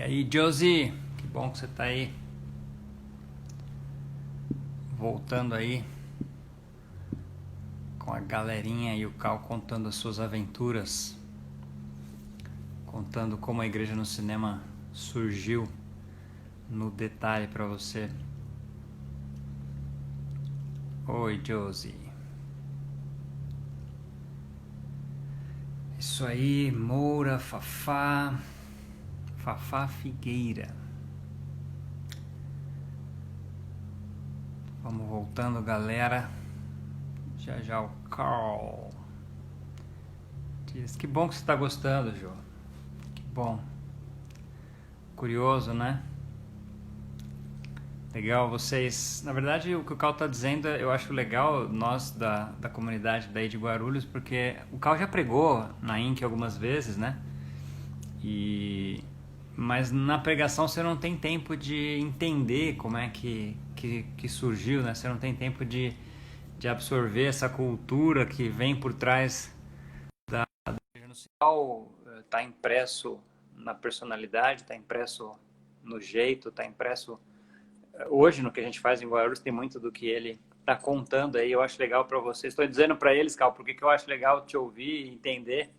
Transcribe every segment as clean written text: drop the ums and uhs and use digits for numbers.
E aí, Josie, que bom que você tá aí, voltando aí com a galerinha e o Cal contando as suas aventuras, contando como a Igreja no Cinema surgiu no detalhe pra você. Oi, Josie. Isso aí, Moura, Fafá, Fafá Figueira. Vamos voltando, galera. Já já o Carl. Diz, que bom que você tá gostando, Jô. Que bom. Curioso, né? Legal, vocês... Na verdade, o que o Cal tá dizendo, eu acho legal, nós da comunidade daí de Guarulhos, porque o Cal já pregou na INC algumas vezes, né? E... Mas na pregação você não tem tempo de entender como é que surgiu, né? Você não tem tempo de absorver essa cultura que vem por trás da igreja no sinal. Está impresso na personalidade, está impresso no jeito, está impresso hoje no que a gente faz em Guarulhos. Tem muito do que ele está contando aí. Eu acho legal para vocês. Estou dizendo para eles, Cal, porque que eu acho legal te ouvir e entender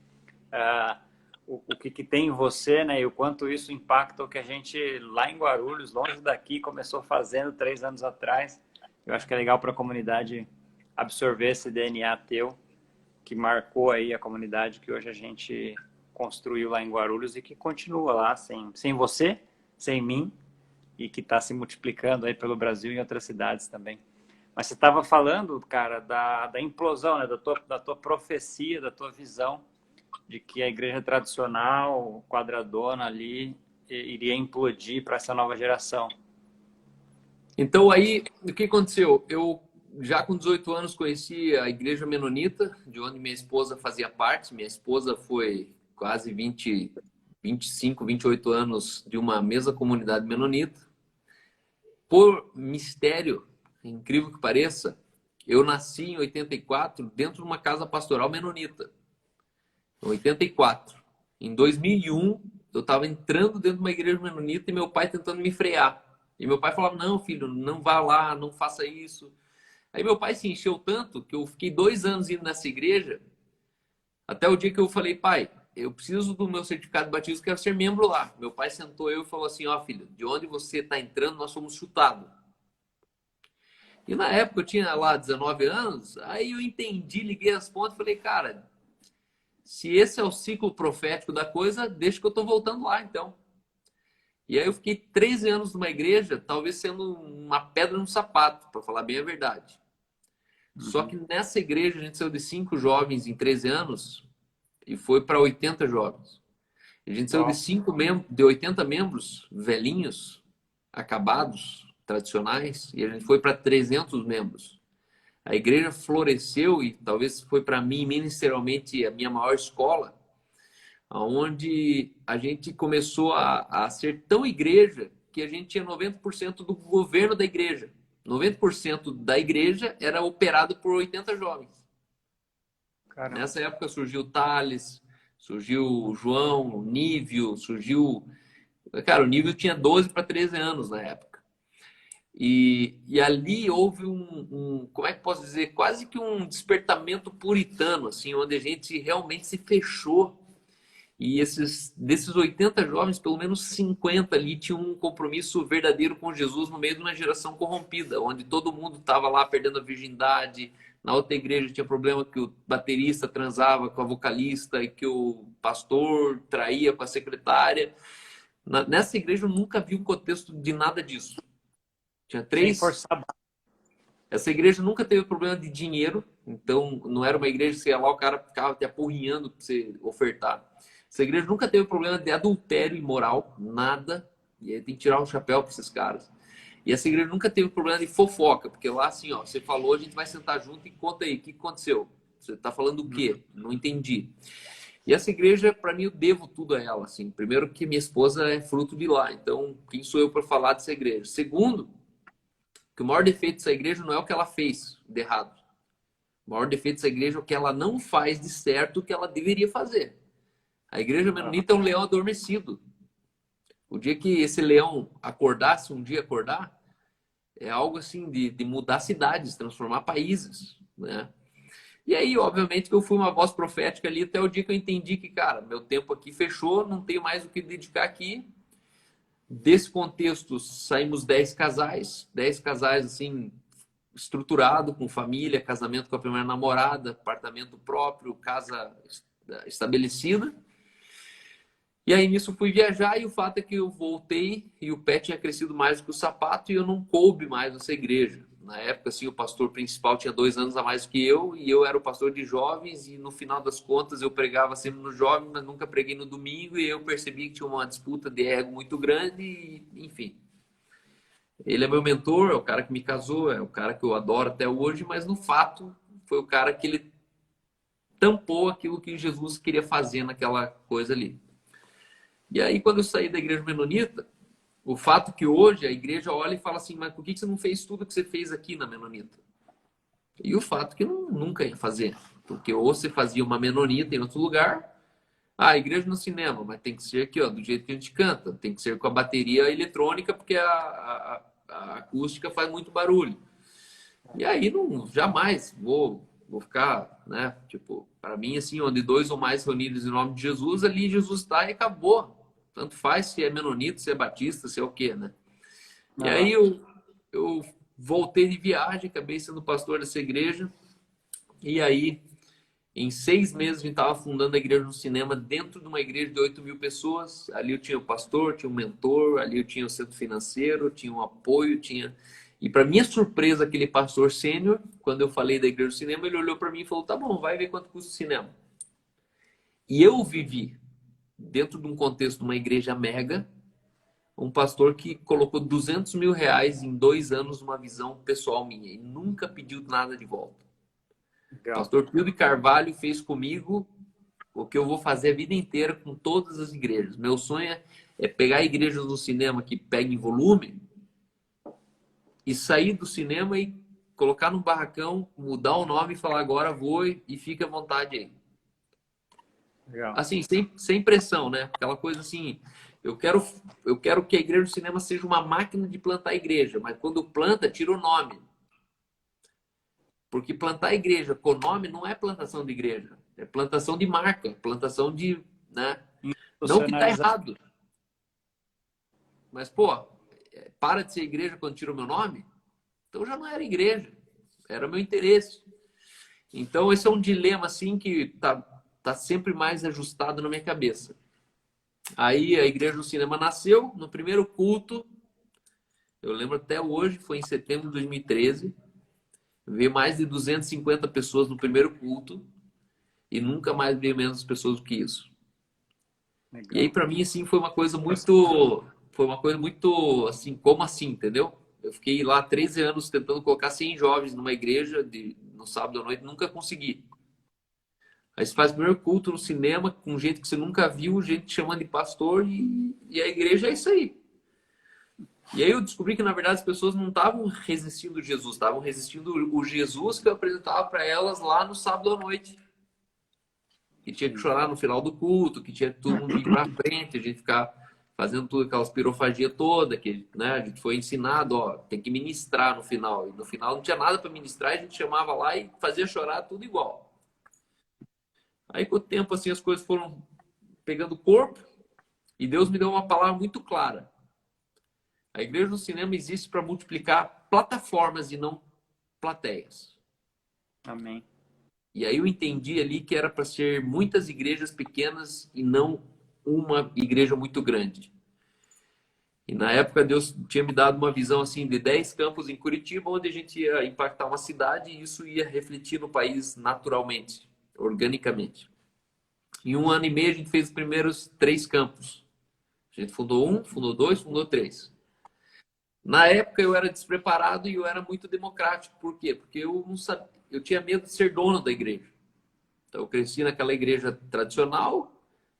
o que tem em você, né? E o quanto isso impacta o que a gente lá em Guarulhos, longe daqui, começou fazendo 3 anos atrás. Eu acho que é legal para a comunidade absorver esse DNA teu, que marcou aí a comunidade que hoje a gente construiu lá em Guarulhos e que continua lá sem você, sem mim, e que está se multiplicando aí pelo Brasil e em outras cidades também. Mas você estava falando, cara, da implosão, né? Da tua profecia, da tua visão de que a igreja tradicional, quadradona ali, iria implodir para essa nova geração. Então aí, o que aconteceu? Eu já com 18 anos conheci a Igreja Menonita, de onde minha esposa fazia parte. Minha esposa foi quase 25, 28 anos de uma mesma comunidade menonita. Por mistério, incrível que pareça, eu nasci em 84 dentro de uma casa pastoral menonita. Em 84. Em 2001, eu estava entrando dentro de uma igreja menonita e meu pai tentando me frear. E meu pai falava, não, filho, não vá lá, não faça isso. Aí meu pai se encheu tanto que eu fiquei 2 anos indo nessa igreja, até o dia que eu falei, pai, eu preciso do meu certificado de batismo, quero ser membro lá. Meu pai sentou eu e falou assim, ó, filho, de onde você está entrando, nós somos chutados. E na época eu tinha lá 19 anos, aí eu entendi, liguei as pontas e falei, cara, se esse é o ciclo profético da coisa, deixa que eu estou voltando lá, então. E aí eu fiquei 13 anos numa igreja, talvez sendo uma pedra no sapato, para falar bem a verdade. Só que nessa igreja a gente saiu de 5 jovens em 13 anos e foi para 80 jovens. A gente saiu de Uau. 80 membros velhinhos, acabados, tradicionais, e a gente foi para 300 membros. A igreja floresceu e talvez foi para mim ministerialmente a minha maior escola, onde a gente começou a ser tão igreja que a gente tinha 90% do governo da igreja. 90% da igreja era operado por 80 jovens. Caramba. Nessa época surgiu o Thales, surgiu o João, o Nívio, surgiu... Cara, o Nívio tinha 12 para 13 anos na época. E ali houve como é que posso dizer, quase que um despertamento puritano, assim, onde a gente realmente se fechou. E desses 80 jovens, pelo menos 50 ali tinham um compromisso verdadeiro com Jesus no meio de uma geração corrompida, onde todo mundo estava lá perdendo a virgindade. Na outra igreja tinha problema que o baterista transava com a vocalista e que o pastor traía com a secretária. Nessa igreja eu nunca vi um contexto de nada disso. Tinha Sem três. forçar. Essa igreja nunca teve problema de dinheiro, então não era uma igreja que você ia lá, o cara ficava te apurrinhando para você ofertar. Essa igreja nunca teve problema de adultério imoral, nada. E aí tem que tirar um chapéu para esses caras. E essa igreja nunca teve problema de fofoca, porque lá assim, ó, você falou, a gente vai sentar junto e conta aí, o que aconteceu? Você está falando o quê? Não entendi. E essa igreja, para mim, eu devo tudo a ela. Assim. Primeiro que minha esposa é fruto de lá, então quem sou eu para falar dessa igreja? Segundo, que o maior defeito dessa igreja não é o que ela fez de errado. O maior defeito dessa igreja é o que ela não faz de certo o que ela deveria fazer. A igreja menonita é um leão adormecido. O dia que esse leão acordasse, um dia acordar, é algo assim de mudar cidades, transformar países, né? E aí, obviamente, que eu fui uma voz profética ali até o dia que eu entendi que, cara, meu tempo aqui fechou, não tenho mais o que dedicar aqui. Desse contexto, saímos 10 casais assim, estruturado, com família, casamento com a primeira namorada, apartamento próprio, casa estabelecida. E aí nisso fui viajar e o fato é que eu voltei e o pé tinha crescido mais do que o sapato e eu não coube mais nessa igreja. Na época, assim, o pastor principal tinha 2 anos a mais que eu e eu era o pastor de jovens e no final das contas eu pregava sempre no jovem, mas nunca preguei no domingo e eu percebi que tinha uma disputa de ego muito grande e, enfim. Ele é meu mentor, é o cara que me casou, é o cara que eu adoro até hoje, mas no fato foi o cara que ele tampou aquilo que Jesus queria fazer naquela coisa ali. E aí, quando eu saí da igreja menonita, o fato que hoje a igreja olha e fala assim, mas por que você não fez tudo que você fez aqui na menonita? E o fato que eu nunca ia fazer. Porque ou você fazia uma menonita em outro lugar, a igreja no cinema, mas tem que ser aqui, ó, do jeito que a gente canta. Tem que ser com a bateria eletrônica, porque a acústica faz muito barulho. E aí, não, jamais vou ficar, né? Tipo, para mim, assim, onde 2 ou mais reunidos em nome de Jesus, ali Jesus está e acabou. Tanto faz se é menonita, se é batista, se é o quê, né? E aí eu voltei de viagem, acabei sendo pastor dessa igreja. E aí, em 6 meses, a gente estava fundando a igreja no cinema dentro de uma igreja de 8.000 pessoas. Ali eu tinha o pastor, tinha um mentor, ali eu tinha o centro financeiro, tinha um apoio, tinha... E para minha surpresa, aquele pastor sênior, quando eu falei da igreja do cinema, ele olhou para mim e falou, tá bom, vai ver quanto custa o cinema. E eu vivi dentro de um contexto de uma igreja mega, um pastor que colocou R$ 200.000 em 2 anos numa visão pessoal minha e nunca pediu nada de volta. O Legal. pastor Pio de Carvalho fez comigo o que eu vou fazer a vida inteira com todas as igrejas. Meu sonho é pegar igrejas no cinema que peguem volume e sair do cinema e colocar num barracão, mudar o nome e falar agora vou e fica à vontade aí. Legal. Assim, sem pressão, né? Aquela coisa assim, eu quero que a igreja do cinema seja uma máquina de plantar igreja, mas quando planta, tira o nome. Porque plantar igreja com nome não é plantação de igreja, é plantação de marca, plantação de, né? Não que tá Institucionalizar. errado. Mas, pô, para de ser igreja quando tira o meu nome? Então já não era igreja, era meu interesse. Então esse é um dilema assim que tá sempre mais ajustado na minha cabeça. Aí a igreja do cinema nasceu no primeiro culto. Eu lembro até hoje, foi em setembro de 2013. Veio mais de 250 pessoas no primeiro culto e nunca mais veio menos pessoas do que isso. E aí Legal. para mim assim foi uma coisa muito assim, como assim, entendeu? Eu fiquei lá 13 anos tentando colocar 100 jovens numa igreja no sábado à noite, nunca consegui. Aí você faz o primeiro culto no cinema com gente que você nunca viu, gente te chamando de pastor e a igreja é isso aí. E aí eu descobri que, na verdade, as pessoas não estavam resistindo Jesus, estavam resistindo o Jesus que eu apresentava para elas lá no sábado à noite. Que tinha que chorar no final do culto, que tinha que todo mundo vir para frente, a gente ficar fazendo tudo aquelas pirofagia toda, que, né, a gente foi ensinado, ó, tem que ministrar no final. E no final não tinha nada para ministrar, a gente chamava lá e fazia chorar tudo igual. Aí com o tempo, assim, as coisas foram pegando corpo e Deus me deu uma palavra muito clara. A igreja do cinema existe para multiplicar plataformas e não plateias. Amém. E aí eu entendi ali que era para ser muitas igrejas pequenas e não uma igreja muito grande. E na época Deus tinha me dado uma visão assim de 10 campos em Curitiba, onde a gente ia impactar uma cidade e isso ia refletir no país naturalmente, organicamente. Em 1 ano e meio a gente fez os primeiros 3 campos. A gente fundou 1, fundou 2, fundou 3. Na época eu era despreparado e eu era muito democrático. Por quê? Porque eu não sabia, eu tinha medo de ser dono da igreja. Então eu cresci naquela igreja tradicional,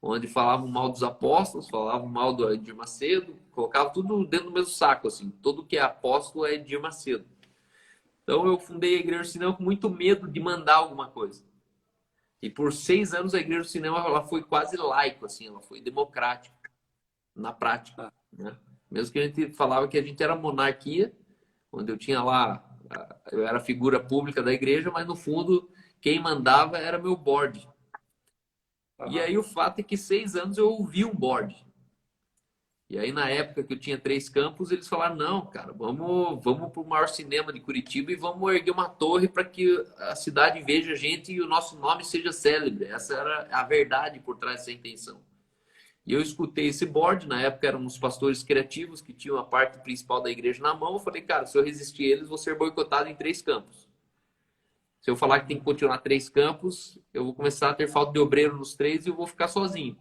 onde falavam mal dos apóstolos, falavam mal do Edir Macedo, colocava tudo dentro do mesmo saco, assim. Tudo que é apóstolo é Edir Macedo. Então eu fundei a igreja do cinema com muito medo de mandar alguma coisa. E por 6 anos a igreja do cinema ela foi quase laico, assim, ela foi democrática na prática. né? Mesmo que a gente falava que a gente era monarquia, onde eu tinha lá, eu era figura pública da igreja, mas no fundo quem mandava era meu board. E Aham. aí o fato é que 6 anos eu ouvi um board. E aí na época que eu tinha 3 campos, eles falaram, não, cara, vamos para o maior cinema de Curitiba e vamos erguer uma torre para que a cidade veja a gente e o nosso nome seja célebre. Essa era a verdade por trás dessa intenção. E eu escutei esse board, na época eram uns pastores criativos que tinham a parte principal da igreja na mão. Eu falei, cara, se eu resistir a eles, vou ser boicotado em 3 campos. Se eu falar que tem que continuar 3 campos, eu vou começar a ter falta de obreiro nos 3 e eu vou ficar sozinho.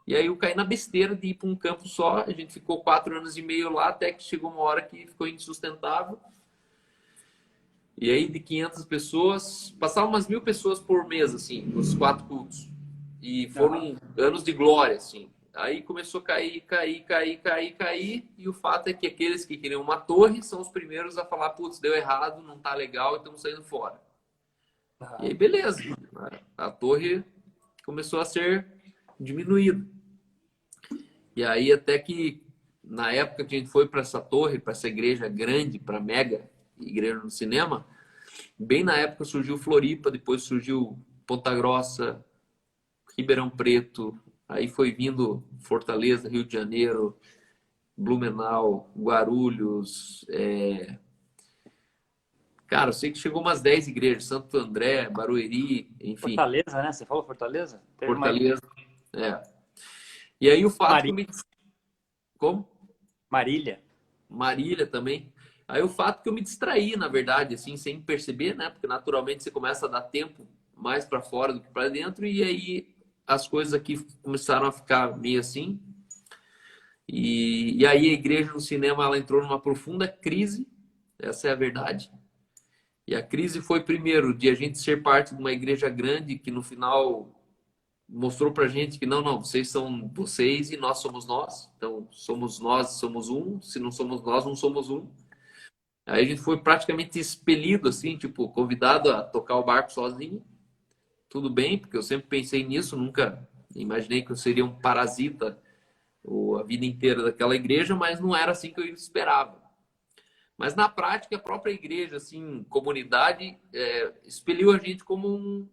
E aí eu caí na besteira de ir para um campo só. A gente ficou 4 anos e meio lá, até que chegou uma hora que ficou insustentável. E aí de 500 pessoas, passavam umas 1.000 pessoas por mês, assim, nos 4 cultos. E Aham. foram anos de glória, assim. Aí começou a cair. E o fato é que aqueles que queriam uma torre são os primeiros a falar, putz, deu errado, não tá legal e estamos saindo fora. E aí, Aham. beleza. A torre começou a ser diminuída. E aí, até que na época que a gente foi para essa torre, para essa igreja grande, para mega igreja no cinema, bem na época surgiu Floripa, depois surgiu Ponta Grossa, Ribeirão Preto, aí foi vindo Fortaleza, Rio de Janeiro, Blumenau, Guarulhos. Cara, eu sei que chegou umas 10 igrejas, Santo André, Barueri, enfim, Fortaleza, né? Você falou Fortaleza? Teve uma Fortaleza. É. E aí o fato que eu Marília. me. Como? Marília. Marília também. Aí o fato que eu me distraí, na verdade, assim, sem perceber, né? Porque naturalmente você começa a dar tempo mais para fora do que para dentro, e aí as coisas aqui começaram a ficar meio assim. E aí a igreja no cinema ela entrou numa profunda crise, essa é a verdade. E a crise foi primeiro de a gente ser parte de uma igreja grande que no final mostrou pra gente que não, vocês são vocês e nós somos nós. Então somos nós, somos um. Se não somos nós, não somos um. Aí a gente foi praticamente expelido assim, tipo, convidado a tocar o barco sozinho. Tudo bem, porque eu sempre pensei nisso, nunca imaginei que eu seria um parasita a vida inteira daquela igreja, mas não era assim que eu esperava. Mas na prática, a própria igreja, assim, comunidade, expeliu a gente como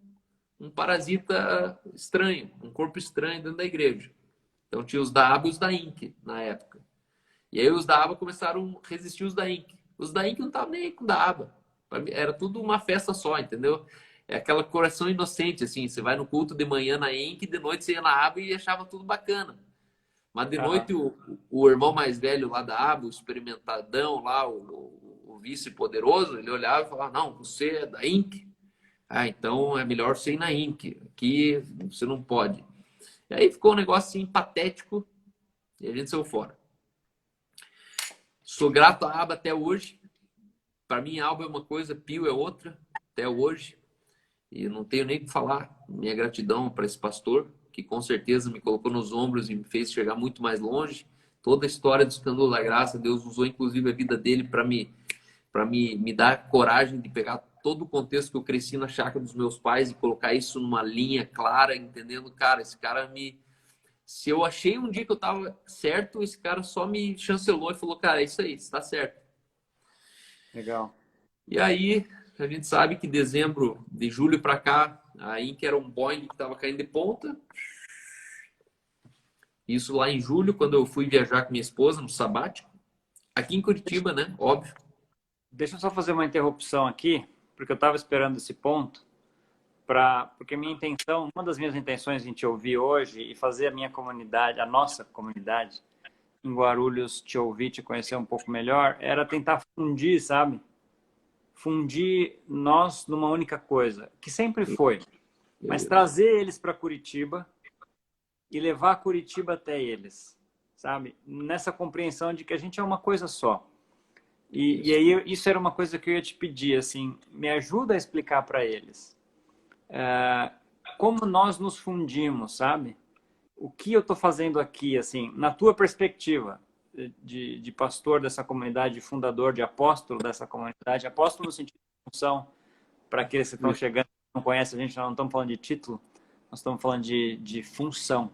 um parasita estranho, um corpo estranho dentro da igreja. Então tinha os da ABA e os da INC na época. E aí os da ABA começaram a resistir os da INC. Os da INC não estavam nem aí com o da ABA. Era tudo uma festa só, entendeu? É aquela coração inocente, assim. Você vai no culto de manhã na INC, de noite você ia na ABA e achava tudo bacana. Mas de Aham. noite o irmão mais velho lá da ABA, o experimentadão lá, o vice-poderoso, ele olhava e falava, não, você é da INC? Ah, então é melhor você ir na INC. Aqui você não pode. E aí ficou um negócio assim patético e a gente saiu fora. Sou grato à aba até hoje. Para mim, a aba é uma coisa, Pio é outra, até hoje. E não tenho nem o que falar. Minha gratidão para esse pastor, que com certeza me colocou nos ombros e me fez chegar muito mais longe. Toda a história do escândalo da graça, Deus usou inclusive a vida dele para me dar coragem de pegar todo o contexto que eu cresci na chácara dos meus pais e colocar isso numa linha clara, entendendo, cara, esse cara me. Se eu achei um dia que eu tava certo, esse cara só me chancelou e falou, cara, é isso aí, está certo. Legal. E aí, a gente sabe que dezembro, de julho para cá, a Inca era um Boeing que estava caindo de ponta. Isso lá em julho, quando eu fui viajar com minha esposa no sabático. Aqui em Deixa, Curitiba, né? Óbvio. deixa eu só fazer uma interrupção aqui, porque eu estava esperando esse ponto, porque minha intenção, uma das minhas intenções em te ouvir hoje e fazer a minha comunidade, a nossa comunidade em Guarulhos te ouvir, te conhecer um pouco melhor, era tentar fundir, sabe? Fundir nós numa única coisa, que sempre foi, mas Beleza. trazer eles para Curitiba e levar Curitiba até eles, sabe? Nessa compreensão de que a gente é uma coisa só. E Isso. aí isso era uma coisa que eu ia te pedir, assim, me ajuda a explicar para eles como nós nos fundimos, sabe? O que eu estou fazendo aqui, assim, na tua perspectiva de pastor dessa comunidade, de fundador, de apóstolo dessa comunidade, apóstolo no sentido de função, para aqueles que estão chegando, não conhecem a gente, nós não estamos falando de título, nós estamos falando de função.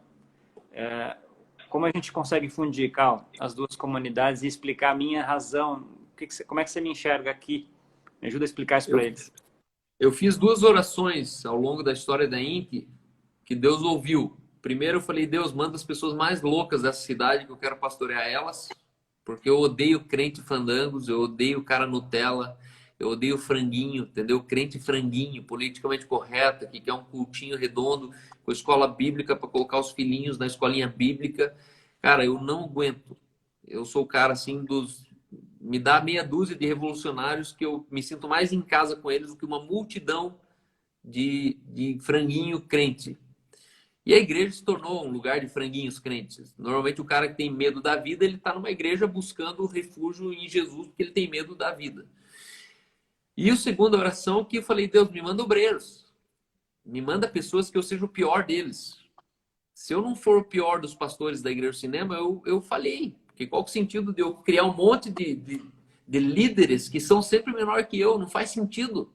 como a gente consegue fundir, Cal, as duas comunidades e explicar a minha razão? Como é que você me enxerga aqui? Me ajuda a explicar isso Eu, para eles. eu fiz duas orações ao longo da história da Inc. que Deus ouviu. Primeiro eu falei, Deus, manda as pessoas mais loucas dessa cidade que eu quero pastorear elas, porque eu odeio crente fandangos, eu odeio cara Nutella, eu odeio franguinho, entendeu? Crente franguinho, politicamente correto, que quer um cultinho redondo com escola bíblica para colocar os filhinhos na escolinha bíblica. Cara, eu não aguento. Eu sou o cara assim dos... Me dá meia dúzia de revolucionários que eu me sinto mais em casa com eles do que uma multidão de franguinho crente. E a igreja se tornou um lugar de franguinhos crentes. Normalmente o cara que tem medo da vida, ele está numa igreja buscando refúgio em Jesus porque ele tem medo da vida. E a segunda oração que eu falei, Deus, me manda obreiros. Me manda pessoas que eu seja o pior deles. Se eu não for o pior dos pastores da igreja do cinema, eu falhei. Porque qual que é o sentido de eu criar um monte de líderes que são sempre menor que eu? Não faz sentido.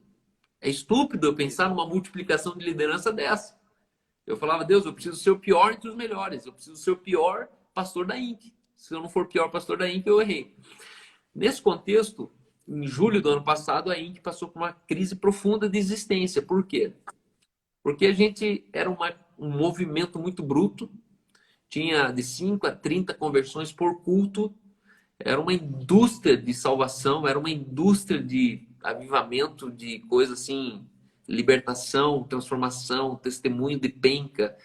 É estúpido eu pensar numa multiplicação de liderança dessa. Eu falava, Deus, eu preciso ser o pior entre os melhores. Eu preciso ser o pior pastor da Inc. Se eu não for o pior pastor da Inc, eu errei. Nesse contexto, em julho do ano passado, a Inc passou por uma crise profunda de existência. Por quê? Porque a gente era um movimento muito bruto. Tinha de 5 a 30 conversões por culto. Era uma indústria de salvação, era uma indústria de avivamento, de coisa assim, libertação, transformação, testemunho de penca.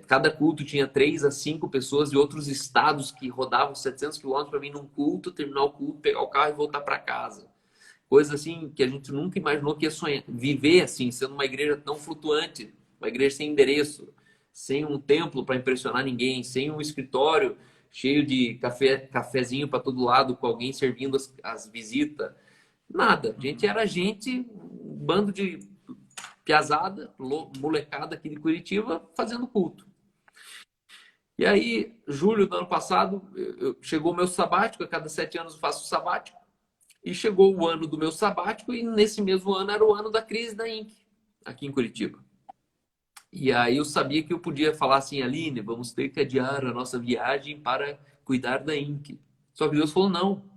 Cada culto tinha 3 a 5 pessoas de outros estados que rodavam 700 quilômetros para vir num culto, terminar o culto, pegar o carro e voltar para casa. Coisa assim que a gente nunca imaginou que ia sonhar, viver assim, sendo uma igreja tão flutuante, uma igreja sem endereço, sem um templo para impressionar ninguém, sem um escritório cheio de cafezinho para todo lado, com alguém servindo as visitas. Nada. A gente era gente, um bando de piazada, molecada aqui de Curitiba, fazendo culto. E aí, julho do ano passado, chegou o meu sabático, a cada 7 anos eu faço o sabático, e chegou o ano do meu sabático, e nesse mesmo ano era o ano da crise da Inc, aqui em Curitiba. E aí eu sabia que eu podia falar assim, Aline, vamos ter que adiar a nossa viagem para cuidar da Inc. Só que Deus falou, não.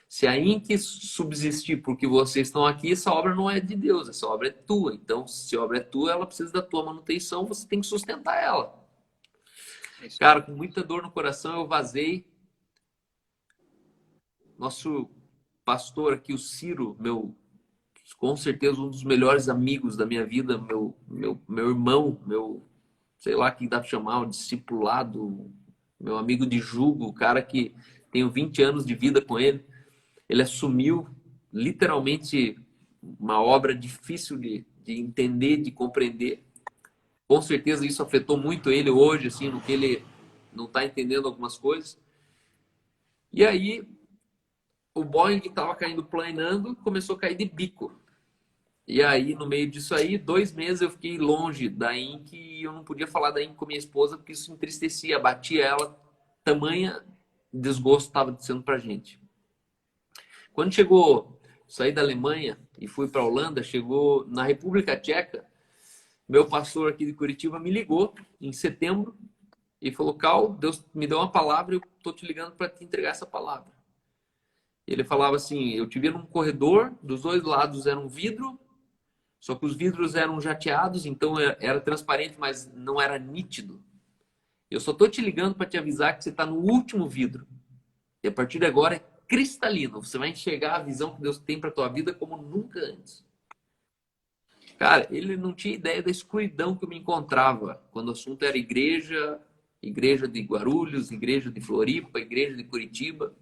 Se a Inc subsistir porque vocês estão aqui, essa obra não é de Deus, essa obra é tua. Então, se a obra é tua, ela precisa da tua manutenção, você tem que sustentar ela. Cara, com muita dor no coração, eu vazei. Nosso pastor aqui, o Ciro, com certeza um dos melhores amigos da minha vida, meu irmão, sei lá que dá para chamar, um discipulado, meu amigo de jugo, o cara que tenho 20 anos de vida com ele. Ele assumiu literalmente uma obra difícil de entender, de compreender. Com certeza isso afetou muito ele hoje, assim, no que ele não está entendendo algumas coisas. E aí o Boeing que estava caindo planando começou a cair de bico. E aí, no meio disso aí, 2 meses eu fiquei longe da Inc e eu não podia falar da Inc com minha esposa porque isso entristecia, batia ela, tamanha desgosto estava sendo pra gente. Quando chegou, saí da Alemanha e fui para a Holanda, chegou na República Tcheca, meu pastor aqui de Curitiba me ligou em setembro e falou, Cal, Deus me deu uma palavra e eu estou te ligando para te entregar essa palavra. Ele falava assim, eu te vi num corredor, dos 2 lados era um vidro, só que os vidros eram jateados, então era transparente, mas não era nítido. Eu só estou te ligando para te avisar que você está no último vidro. E a partir de agora é cristalino. Você vai enxergar a visão que Deus tem para a tua vida como nunca antes. Cara, ele não tinha ideia da escuridão que eu me encontrava quando o assunto era igreja, igreja de Guarulhos, igreja de Floripa, igreja de Curitiba.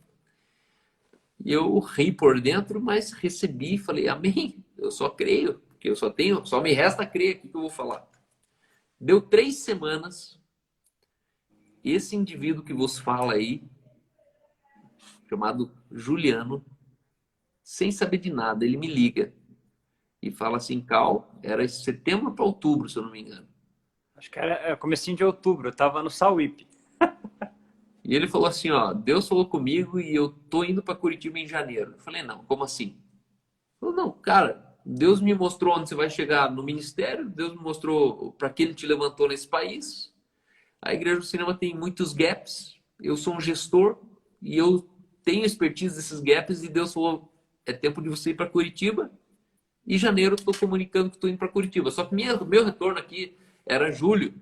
E eu ri por dentro, mas recebi e falei, amém, eu só creio. Que eu só me resta crer aqui que eu vou falar. Deu 3 semanas, esse indivíduo que vos fala aí, chamado Juliano, sem saber de nada, ele me liga e fala assim, Cal, era setembro para outubro, se eu não me engano. Acho que era comecinho de outubro, eu tava no Sauípe. E ele falou assim, ó, Deus falou comigo e eu tô indo para Curitiba em janeiro. Eu falei, não, como assim? Ele falou, não, cara, Deus me mostrou onde você vai chegar no ministério, Deus me mostrou para que ele te levantou nesse país. A Igreja do Cinema tem muitos gaps, eu sou um gestor e eu tenho expertise desses gaps e Deus falou, é tempo de você ir para Curitiba. Em janeiro eu estou comunicando que estou indo para Curitiba. Só que meu retorno aqui era julho.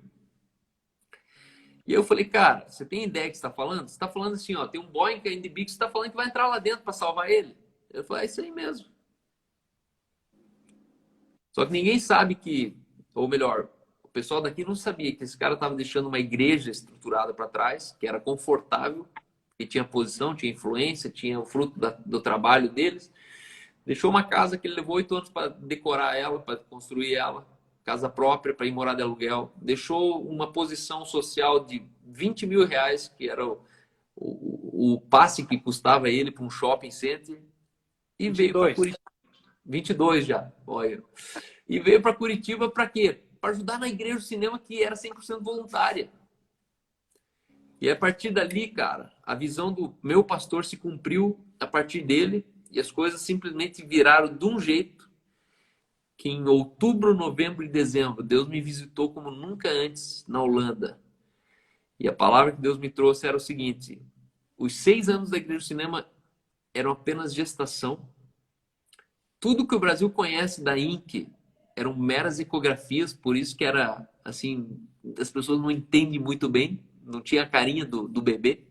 E eu falei, cara, você tem ideia do que você está falando? Você está falando assim, ó, tem um Boeing caindo de bico, você está falando que vai entrar lá dentro para salvar ele. Eu falei, é isso aí mesmo. Só que ninguém sabe que, ou melhor, o pessoal daqui não sabia que esse cara estava deixando uma igreja estruturada para trás, que era confortável, que tinha posição, tinha influência, tinha o fruto do trabalho deles. Deixou uma casa que ele levou 8 anos para decorar ela, para construir ela, casa própria para ir morar de aluguel. Deixou uma posição social de 20 mil reais, que era o passe que custava ele para um shopping center, e 22. veio para Curitiba. 22 já, olha. E veio para Curitiba para quê? Para ajudar na igreja do cinema, que era 100% voluntária. E a partir dali, cara, a visão do meu pastor se cumpriu a partir dele e as coisas simplesmente viraram de um jeito que em outubro, novembro e dezembro, Deus me visitou como nunca antes na Holanda. E a palavra que Deus me trouxe era o seguinte: os 6 anos da Igreja do Cinema eram apenas gestação. Tudo que o Brasil conhece da Inc. eram meras ecografias, por isso que era assim, as pessoas não entendem muito bem, não tinha a carinha do bebê.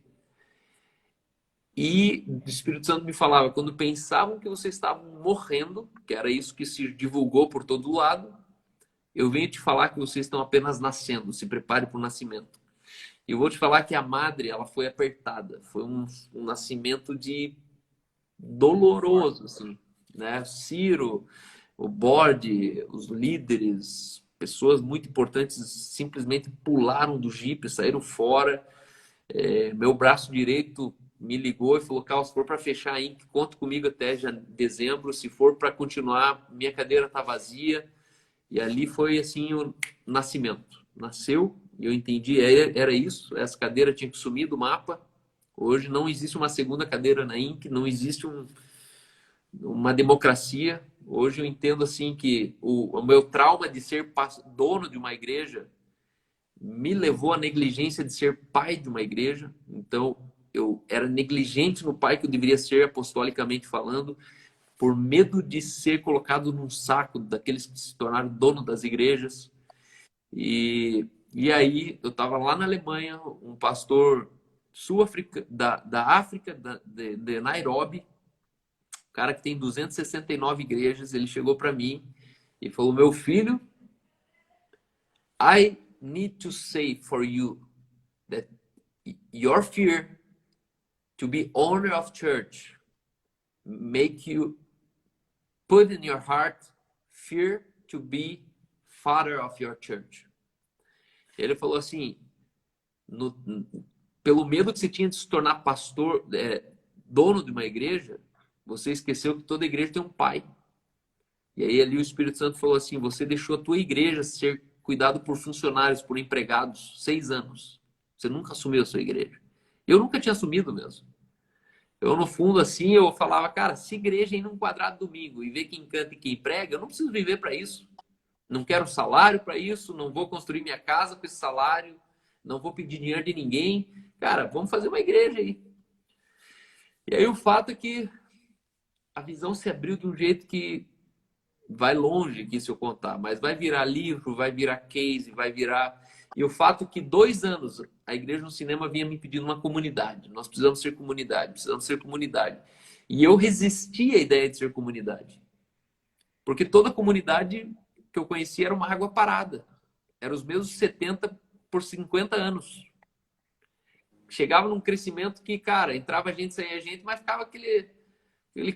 E o Espírito Santo me falava, quando pensavam que vocês estavam morrendo, que era isso que se divulgou por todo lado, eu venho te falar que vocês estão apenas nascendo, se prepare para o nascimento. E eu vou te falar que a madre, ela foi apertada, foi um nascimento de doloroso, assim, né? Ciro, o board, os líderes, pessoas muito importantes simplesmente pularam do jipe, saíram fora. Meu braço direito me ligou e falou, Carlos, se for para fechar a Inc., conta comigo até dezembro. Se for para continuar, minha cadeira está vazia. E ali foi assim o nascimento. Nasceu e eu entendi, era isso. Essa cadeira tinha que sumir do mapa. Hoje não existe uma segunda cadeira na Inc., não existe uma democracia. Hoje eu entendo assim que o meu trauma de ser dono de uma igreja me levou à negligência de ser pai de uma igreja. Então, eu era negligente no pai que eu deveria ser, apostolicamente falando, por medo de ser colocado num saco daqueles que se tornaram dono das igrejas. E aí, eu estava lá na Alemanha, um pastor sul-africano, da África, de Nairobi, cara que tem 269 igrejas, ele chegou para mim e falou, meu filho, I need to say for you that your fear to be owner of church make you put in your heart fear to be father of your church. Ele falou assim, pelo medo que você tinha de se tornar pastor, dono de uma igreja, você esqueceu que toda igreja tem um pai. E aí ali o Espírito Santo falou assim, você deixou a tua igreja ser cuidado por funcionários, por empregados, 6 anos. Você nunca assumiu a sua igreja. Eu nunca tinha assumido mesmo. Eu, no fundo, assim, eu falava, cara, se igreja ir num quadrado domingo e ver quem canta e quem prega, eu não preciso viver para isso. Não quero salário para isso, não vou construir minha casa com esse salário, não vou pedir dinheiro de ninguém. Cara, vamos fazer uma igreja aí. E aí o fato é que a visão se abriu de um jeito que vai longe aqui se eu contar, mas vai virar livro, vai virar case, vai virar... E o fato é que 2 anos a Igreja no Cinema vinha me pedindo uma comunidade. Nós precisamos ser comunidade, precisamos ser comunidade. E eu resisti à ideia de ser comunidade. Porque toda comunidade que eu conhecia era uma água parada. Eram os mesmos 70 por 50 anos. Chegava num crescimento que, cara, entrava gente, saía gente, mas ficava aquele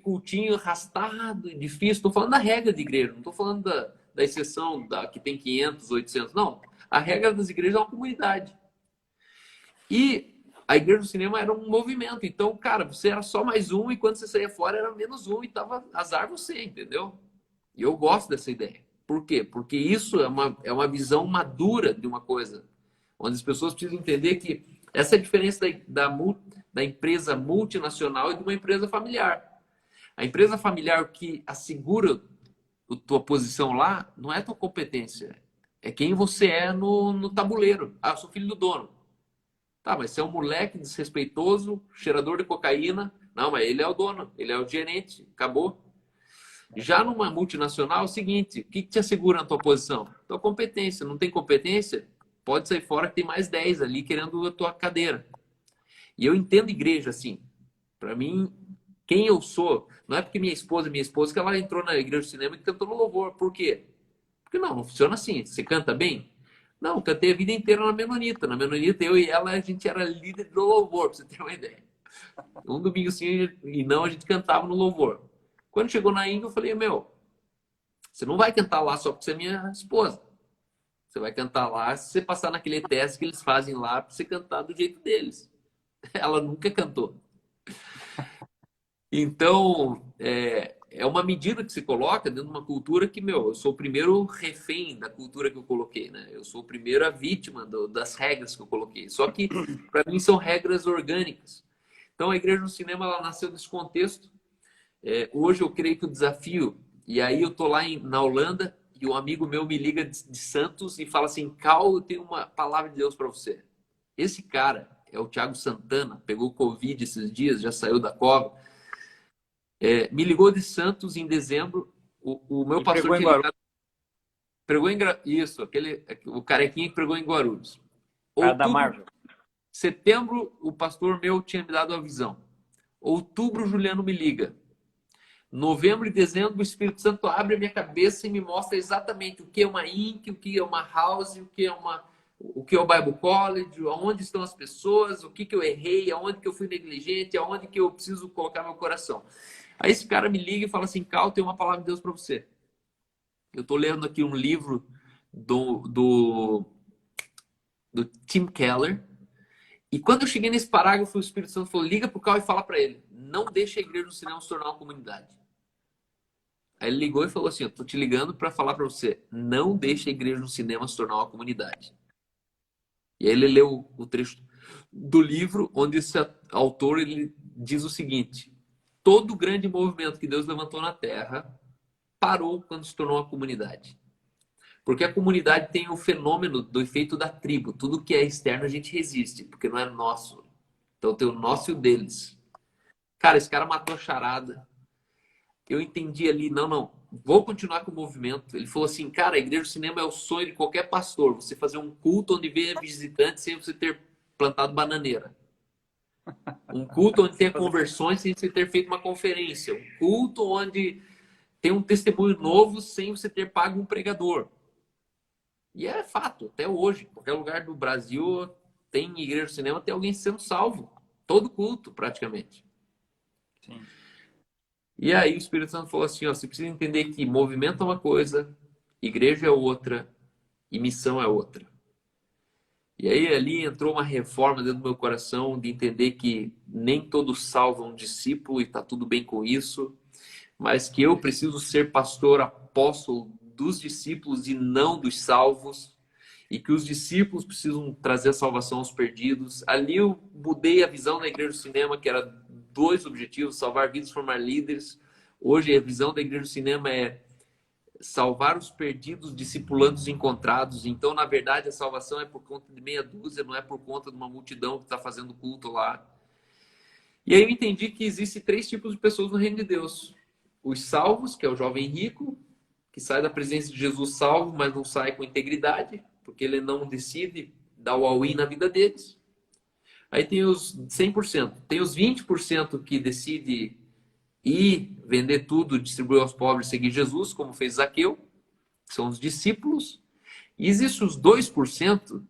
cultinho arrastado e difícil. Estou falando da regra de igreja, não estou falando da exceção que tem 500, 800. Não, a regra das igrejas é uma comunidade. E a Igreja do Cinema era um movimento. Então, cara, você era só mais um e quando você saía fora era menos um e tava azar você, entendeu? E eu gosto dessa ideia. Por quê? Porque isso é uma visão madura de uma coisa, onde as pessoas precisam entender que essa é a diferença da empresa multinacional e de uma empresa familiar. A empresa familiar que assegura a tua posição lá não é a tua competência, É quem você é no tabuleiro. Ah, eu sou filho do dono. Tá, mas você é um moleque desrespeitoso, cheirador de cocaína. Não, mas ele é o dono, ele é o gerente. Acabou. Já numa multinacional, é o seguinte, o que te assegura na tua posição? Tua competência. Não tem competência? Pode sair fora que tem mais 10 ali querendo a tua cadeira. E eu entendo igreja assim. Para mim, quem eu sou, não é porque minha esposa, que ela entrou na igreja de cinema e cantou no louvor. Por quê? Porque não funciona assim. Você canta bem? Não, cantei a vida inteira na Menonita. Na Menonita, eu e ela, a gente era líder do louvor, pra você ter uma ideia. Um domingo sim e não, a gente cantava no louvor. Quando chegou na Índia, eu falei, meu, você não vai cantar lá só porque você é minha esposa. Você vai cantar lá se você passar naquele teste que eles fazem lá para você cantar do jeito deles. Ela nunca cantou. Então, é uma medida que se coloca dentro de uma cultura que, meu, eu sou o primeiro refém da cultura que eu coloquei, né? Eu sou o primeiro a vítima das regras que eu coloquei. Só que, para mim, são regras orgânicas. Então, a Igreja no Cinema, ela nasceu desse contexto. Hoje, eu creio que o desafio... E aí, eu tô lá na Holanda e um amigo meu me liga de Santos e fala assim, Cal, eu tenho uma palavra de Deus para você. Esse cara é o Thiago Santana, pegou Covid esses dias, já saiu da cova. Me ligou de Santos em dezembro. O meu E pastor pregou em tinha Guarulhos. ligado. Pregou isso, o carequinha que pregou em Guarulhos. Cara da Outubro, Marvel. setembro, o pastor meu tinha me dado a visão. Outubro, Juliano me liga. Novembro e dezembro, o Espírito Santo abre a minha cabeça e me mostra exatamente o que é uma INC, o que é uma house, o que é o Bible College, aonde estão as pessoas, o que eu errei, aonde que eu fui negligente, aonde que eu preciso colocar meu coração. Aí esse cara me liga e fala assim, Cal, tem uma palavra de Deus para você. Eu estou lendo aqui um livro do Tim Keller. E quando eu cheguei nesse parágrafo, o Espírito Santo falou, liga pro Cal e fala para ele, não deixe a igreja do cinema se tornar uma comunidade. Aí ele ligou e falou assim, eu tô te ligando para falar para você, não deixe a igreja no cinema se tornar uma comunidade. E aí ele leu o trecho do livro, onde esse autor ele diz o seguinte, todo grande movimento que Deus levantou na Terra parou quando se tornou uma comunidade. Porque a comunidade tem o fenômeno do efeito da tribo. Tudo que é externo a gente resiste, porque não é nosso. Então tem o nosso e o deles. Cara, esse cara matou a charada. Eu entendi ali, não, vou continuar com o movimento. Ele falou assim, cara, a igreja do cinema é o sonho de qualquer pastor. Você fazer um culto onde venha visitante sem você ter plantado bananeira. Um culto onde tenha conversões sem você ter feito uma conferência. Um culto onde tem um testemunho novo sem você ter pago um pregador. E é fato, até hoje, em qualquer lugar do Brasil tem igreja do cinema, tem alguém sendo salvo. Todo culto, praticamente. Sim. E aí o Espírito Santo falou assim, ó, você precisa entender que movimento é uma coisa, igreja é outra e missão é outra. E aí ali entrou uma reforma dentro do meu coração de entender que nem todos salvam um discípulo e está tudo bem com isso, mas que eu preciso ser pastor apóstolo dos discípulos e não dos salvos, e que os discípulos precisam trazer a salvação aos perdidos. Ali eu mudei a visão da igreja do cinema, que era dois objetivos, salvar vidas e formar líderes. Hoje a visão da igreja do cinema é salvar os perdidos, discipulando os encontrados. Então, na verdade, a salvação é por conta de meia dúzia, não é por conta de uma multidão que está fazendo culto lá. E aí eu entendi que existem três tipos de pessoas no reino de Deus. Os salvos, que é o jovem rico, que sai da presença de Jesus salvo, mas não sai com integridade, porque ele não decide dar o all-in na vida deles. Aí tem os 100%. Tem os 20% que decide ir vender tudo, distribuir aos pobres, seguir Jesus, como fez Zaqueu, que são os discípulos. E existem os 2%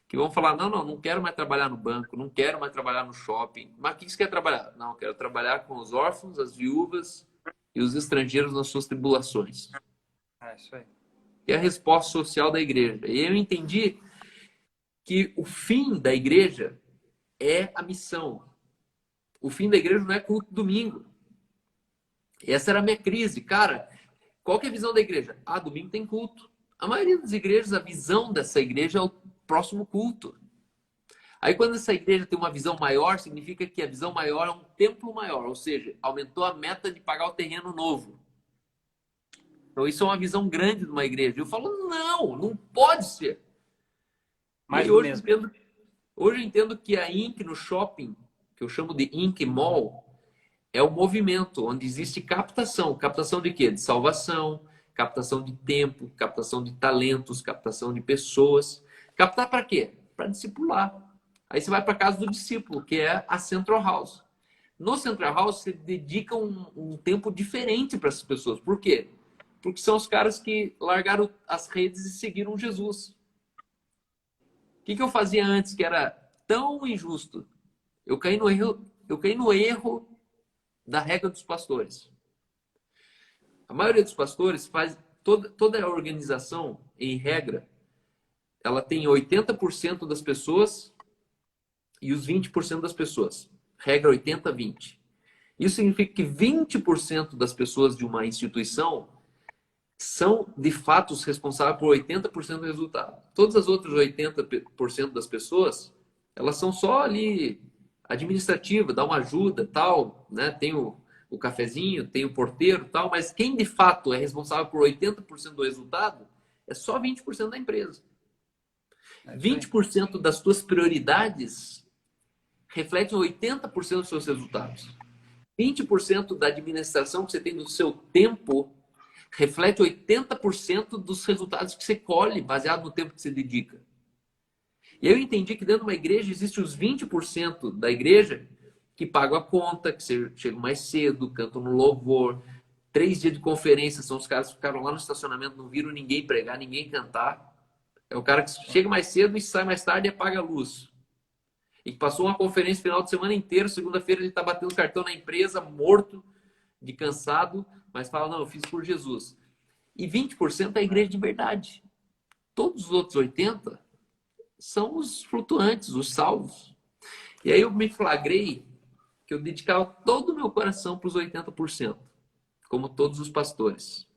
que vão falar, não quero mais trabalhar no banco, não quero mais trabalhar no shopping. Mas o que você quer trabalhar? Não, quero trabalhar com os órfãos, as viúvas e os estrangeiros nas suas tribulações. É isso aí. E a resposta social da igreja. E eu entendi que o fim da igreja é a missão. O fim da igreja não é culto domingo. Essa era a minha crise. Cara, qual que é a visão da igreja? Ah, domingo tem culto. A maioria das igrejas, a visão dessa igreja é o próximo culto. Aí quando essa igreja tem uma visão maior, significa que a visão maior é um templo maior. Ou seja, aumentou a meta de pagar o terreno novo. Então, isso é uma visão grande de uma igreja. Eu falo, não, não pode ser. E Mais aí do mesmo. hoje eu entendo que a Inc. no shopping, que eu chamo de Inc. Mall, é o movimento onde existe captação. Captação de quê? De salvação, captação de tempo, captação de talentos, captação de pessoas. Captar para quê? Para discipular. Aí você vai para a casa do discípulo, que é a Central House. No Central House, você dedica um tempo diferente para essas pessoas. Por quê? Porque são os caras que largaram as redes e seguiram Jesus. O que eu fazia antes que era tão injusto? Eu caí no erro da regra dos pastores. A maioria dos pastores faz toda a organização, em regra, ela tem 80% das pessoas e os 20% das pessoas. Regra 80-20. Isso significa que 20% das pessoas de uma instituição são, de fato, os responsáveis por 80% do resultado. Todas as outras 80% das pessoas, elas são só ali administrativa, dá uma ajuda, tal, né? Tem o cafezinho, tem o porteiro, tal, mas quem de fato é responsável por 80% do resultado é só 20% da empresa. É isso aí. 20% das tuas prioridades refletem 80% dos seus resultados. 20% da administração que você tem do seu tempo reflete 80% dos resultados que você colhe, baseado no tempo que você dedica. E eu entendi que dentro de uma igreja existe os 20% da igreja que pagam a conta, que chegam mais cedo, cantam no louvor. 3 dias de conferência, são os caras que ficaram lá no estacionamento, não viram ninguém pregar, ninguém cantar. É o cara que chega mais cedo e sai mais tarde e apaga a luz. E que passou uma conferência final de semana inteira, segunda-feira ele está batendo cartão na empresa, morto, de cansado, mas fala, não, eu fiz por Jesus. E 20% é a igreja de verdade. Todos os outros 80% são os flutuantes, os salvos. E aí eu me flagrei que eu dedicava todo o meu coração para os 80%, como todos os pastores.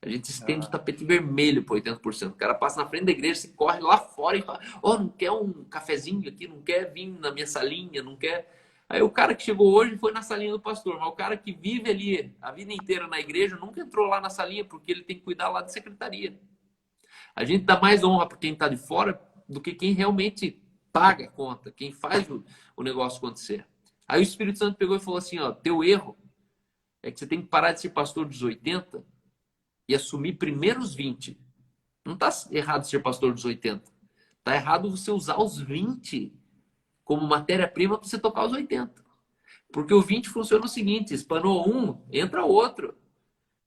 A gente estende o Ah, tapete vermelho para 80%. O cara passa na frente da igreja, se corre lá fora e fala: Ó, não quer um cafezinho aqui? Não quer vir na minha salinha? Não quer. Aí o cara que chegou hoje foi na salinha do pastor, mas o cara que vive ali a vida inteira na igreja nunca entrou lá na salinha porque ele tem que cuidar lá da secretaria. A gente dá mais honra para quem está de fora do que quem realmente paga a conta, quem faz o negócio acontecer. Aí o Espírito Santo pegou e falou assim: ó, teu erro é que você tem que parar de ser pastor dos 80 e assumir primeiro os 20. Não está errado ser pastor dos 80. Está errado você usar os 20 como matéria-prima para você tocar os 80. Porque o 20 funciona o seguinte: espanou um, entra outro.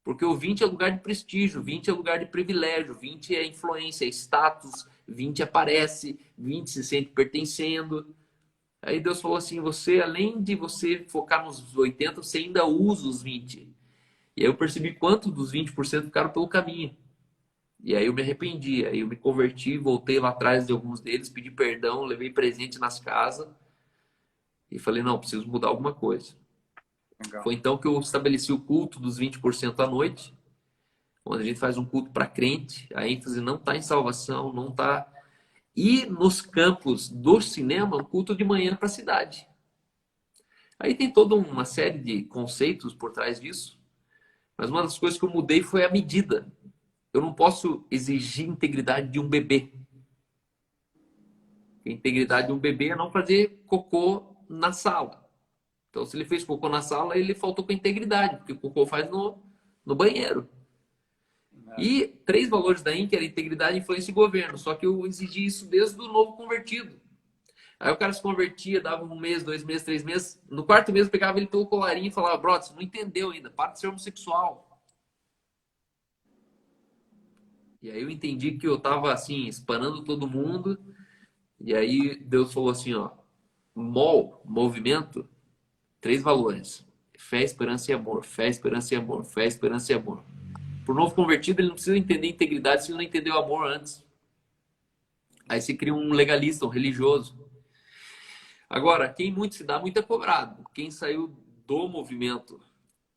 Porque o 20 é lugar de prestígio, 20 é lugar de privilégio, 20 é influência, é status, 20 aparece, 20 se sente pertencendo. Aí Deus falou assim: você, além de você focar nos 80, você ainda usa os 20. E aí eu percebi quanto dos 20% ficaram pelo caminho. E aí eu me arrependi, aí eu me converti, voltei lá atrás de alguns deles, pedi perdão, levei presente nas casas e falei: não, preciso mudar alguma coisa. legal. Foi então que eu estabeleci o culto dos 20% à noite, onde a gente faz um culto para crente, a ênfase não está em salvação, não está. E nos campos do cinema, um culto de manhã para a cidade. Aí tem toda uma série de conceitos por trás disso, mas uma das coisas que eu mudei foi a medida. Eu não posso exigir integridade de um bebê. A integridade de um bebê é não fazer cocô na sala. Então, se ele fez cocô na sala, ele faltou com integridade, porque o cocô faz no banheiro. É, E 3 valores da INC era integridade, influência e governo. Só que eu exigi isso desde o novo convertido. Aí o cara se convertia, dava 1 mês, 2 meses, 3 meses. No quarto mês eu pegava ele pelo colarinho e falava: brother, você não entendeu ainda, para de ser homossexual. E aí eu entendi que eu tava assim, espanando todo mundo. E aí Deus falou assim, ó, MOL, movimento, 3 valores. Fé, esperança e amor. Fé, esperança e amor. Fé, esperança e amor. Por novo convertido, ele não precisa entender integridade se ele não entendeu o amor antes. Aí se cria um legalista, um religioso. Agora, quem muito se dá, muito é cobrado. Quem saiu do movimento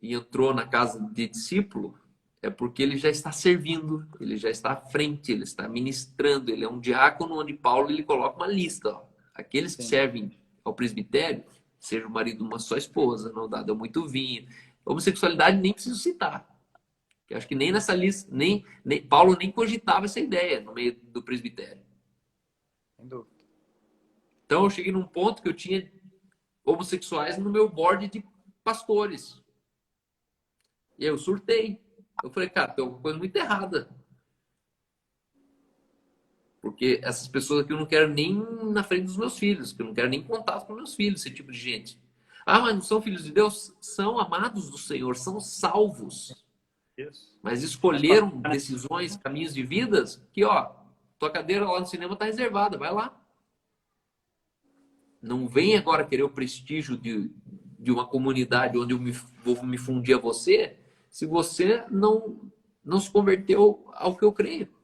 e entrou na casa de discípulo é porque ele já está servindo, ele já está à frente, ele está ministrando, ele é um diácono onde Paulo ele coloca uma lista. Ó. Aqueles que sim. servem ao presbitério, seja o marido de uma só esposa, não dado muito vinho. Homossexualidade nem preciso citar. Que acho que nem nessa lista, nem Paulo nem cogitava essa ideia no meio do presbitério. Sem dúvida. Então eu cheguei num ponto que eu tinha homossexuais no meu board de pastores. E aí eu surtei. Eu falei, cara, tem alguma coisa muito errada. Porque essas pessoas aqui eu não quero nem na frente dos meus filhos, que eu não quero nem contato com meus filhos, esse tipo de gente. Ah, mas não são filhos de Deus? São amados do Senhor, são salvos. Isso. Mas escolheram decisões, caminhos de vidas que, ó, tua cadeira lá no cinema está reservada, vai lá. Não vem agora querer o prestígio de uma comunidade onde eu vou me fundir a você, se você não se converteu ao que eu creio.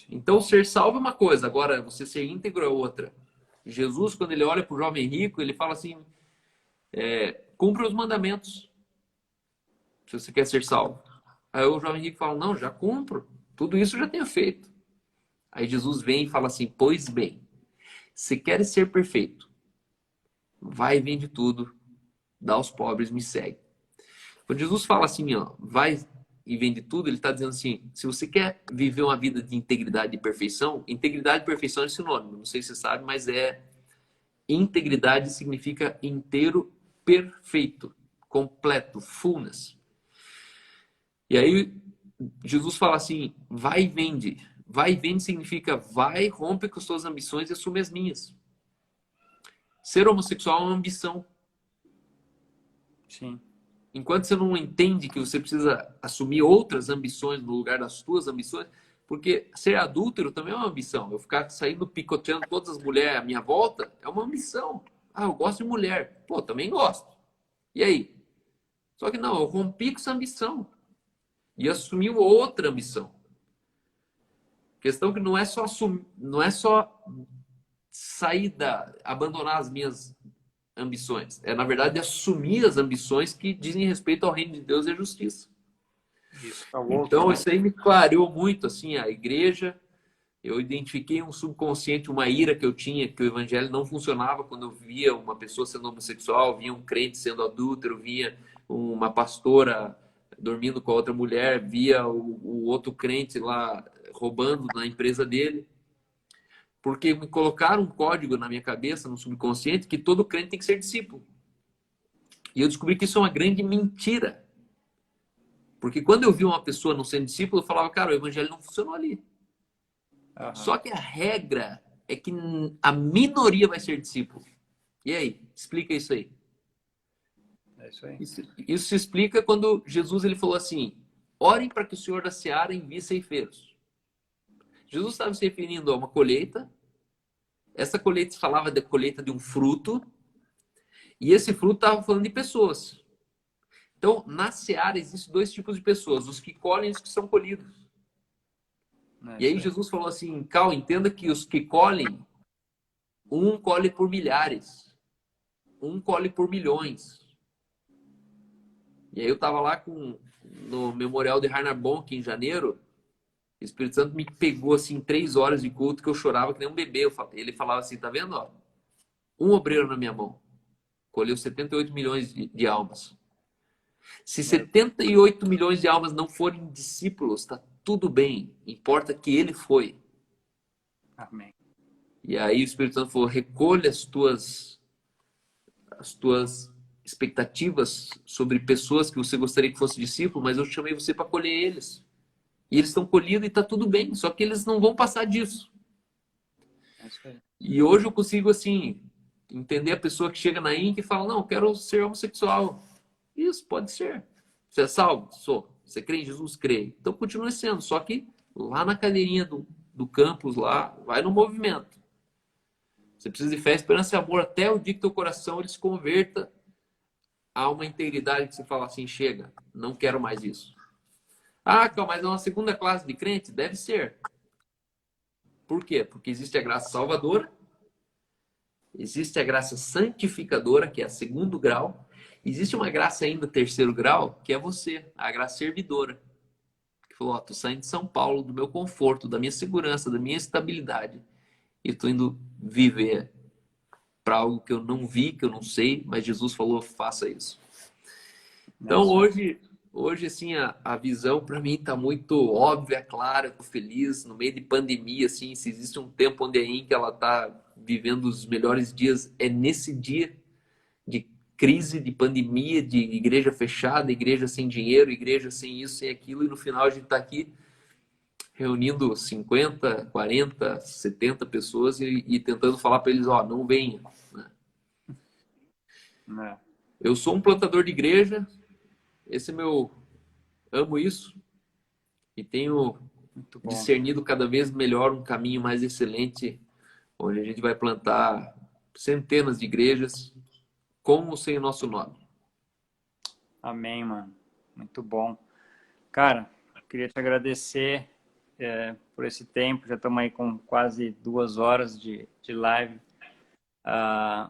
Então, ser salvo é uma coisa, agora você ser íntegro é outra. Jesus, quando ele olha para o jovem rico, ele fala assim, cumpre os mandamentos, se você quer ser salvo. Aí o jovem rico fala, não, já cumpro, tudo isso eu já tenho feito. Aí Jesus vem e fala assim, pois bem, se queres ser perfeito, vai e vende tudo, dá aos pobres, me segue. Quando Jesus fala assim, ó, vai e vende tudo, ele está dizendo assim, se você quer viver uma vida de integridade e perfeição é sinônimo, não sei se você sabe, mas integridade significa inteiro, perfeito, completo, fullness. E aí Jesus fala assim, vai e vende. Vai e vende significa vai, rompe com as suas ambições e assume as minhas. Ser homossexual é uma ambição. Sim. Enquanto você não entende que você precisa assumir outras ambições no lugar das suas ambições, porque ser adúltero também é uma ambição. Eu ficar saindo picoteando todas as mulheres à minha volta é uma ambição. Ah, eu gosto de mulher. Pô, também gosto. E aí? Só que não, eu rompi com essa ambição e assumi outra ambição. Questão que não é só não é só abandonar as minhas ambições. É, na verdade, assumir as ambições que dizem respeito ao reino de Deus e à justiça. Isso é o outro, Então, né? isso aí me clareou muito, assim, a igreja. Eu identifiquei um subconsciente, uma ira que eu tinha, que o evangelho não funcionava quando eu via uma pessoa sendo homossexual, via um crente sendo adúltero, via uma pastora dormindo com a outra mulher, via o outro crente lá roubando na empresa dele. Porque me colocaram um código na minha cabeça, no subconsciente, que todo crente tem que ser discípulo. E eu descobri que isso é uma grande mentira. Porque quando eu vi uma pessoa não sendo discípulo, eu falava, cara, o evangelho não funcionou ali. Uhum. Só que a regra é que a minoria vai ser discípulo. E aí? Explica isso aí. É isso aí. Isso se explica quando Jesus ele falou assim, orem para que o Senhor da Seara envie ceifeiros. Jesus estava se referindo a uma colheita. Essa colheita falava da colheita de um fruto. E esse fruto estava falando de pessoas. Então, na seara existem dois tipos de pessoas, os que colhem e os que são colhidos. E aí Jesus falou assim, Cal, entenda que os que colhem, um colhe por milhares, um colhe por milhões. E aí eu estava lá no Memorial de Harnarbon, aqui em janeiro, o Espírito Santo me pegou assim 3 horas de culto que eu chorava que nem um bebê. Ele falava assim, tá vendo? Ó, um obreiro na minha mão, colheu 78 milhões de almas. Se 78 milhões de almas não forem discípulos, está tudo bem. Importa que ele foi. Amém. E aí o Espírito Santo falou, recolha as tuas expectativas sobre pessoas que você gostaria que fosse discípulo, mas eu chamei você para colher eles. E eles estão colhidos e está tudo bem. Só que eles não vão passar disso. É isso aí. E hoje eu consigo, assim, entender a pessoa que chega na INC e fala, não, eu quero ser homossexual. Isso, pode ser. Você é salvo? Sou. Você crê em Jesus? Crê. Então continua sendo. Só que lá na cadeirinha do campus, lá, vai no movimento. Você precisa de fé, esperança e amor até o dia que teu coração ele se converta a uma integridade que você fala assim, chega, não quero mais isso. Ah, calma, mas é uma segunda classe de crente? Deve ser. Por quê? Porque existe a graça salvadora, existe a graça santificadora, que é a segundo grau, existe uma graça ainda terceiro grau, que é você, a graça servidora. Que falou, ó, tô saindo de São Paulo, do meu conforto, da minha segurança, da minha estabilidade, e tô indo viver para algo que eu não vi, que eu não sei, mas Jesus falou, faça isso. Então hoje assim, a visão para mim está muito óbvia, clara, tô feliz. No meio de pandemia, assim, se existe um tempo onde a Inc. ela está vivendo os melhores dias, é nesse dia de crise, de pandemia, de igreja fechada, igreja sem dinheiro, igreja sem isso, sem aquilo, e no final a gente está aqui reunindo 50, 40, 70 pessoas e tentando falar para eles, ó, não venha, né? É, Eu sou um plantador de igreja, esse é meu, amo isso e tenho muito bom. discernido cada vez melhor um caminho mais excelente, onde a gente vai plantar centenas de igrejas, com ou sem o nosso nome. Amém, mano. Muito bom. Cara, queria te agradecer por esse tempo. Já estamos aí com quase 2 horas de live. Ah,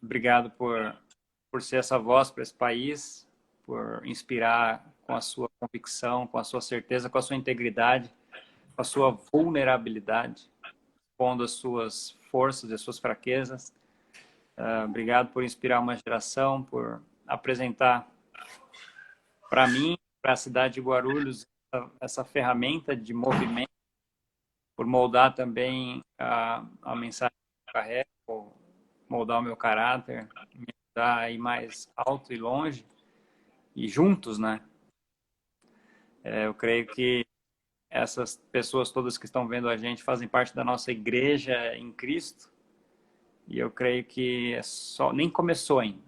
obrigado por ser essa voz para esse país, por inspirar com a sua convicção, com a sua certeza, com a sua integridade, com a sua vulnerabilidade, expondo as suas forças e as suas fraquezas. Obrigado por inspirar uma geração, por apresentar para mim, para a cidade de Guarulhos, essa ferramenta de movimento, por moldar também a mensagem que eu carrego, moldar o meu caráter, me ajudar a ir mais alto e longe, e juntos, né? Eu creio que essas pessoas todas que estão vendo a gente fazem parte da nossa igreja em Cristo, e eu creio que nem começou ainda.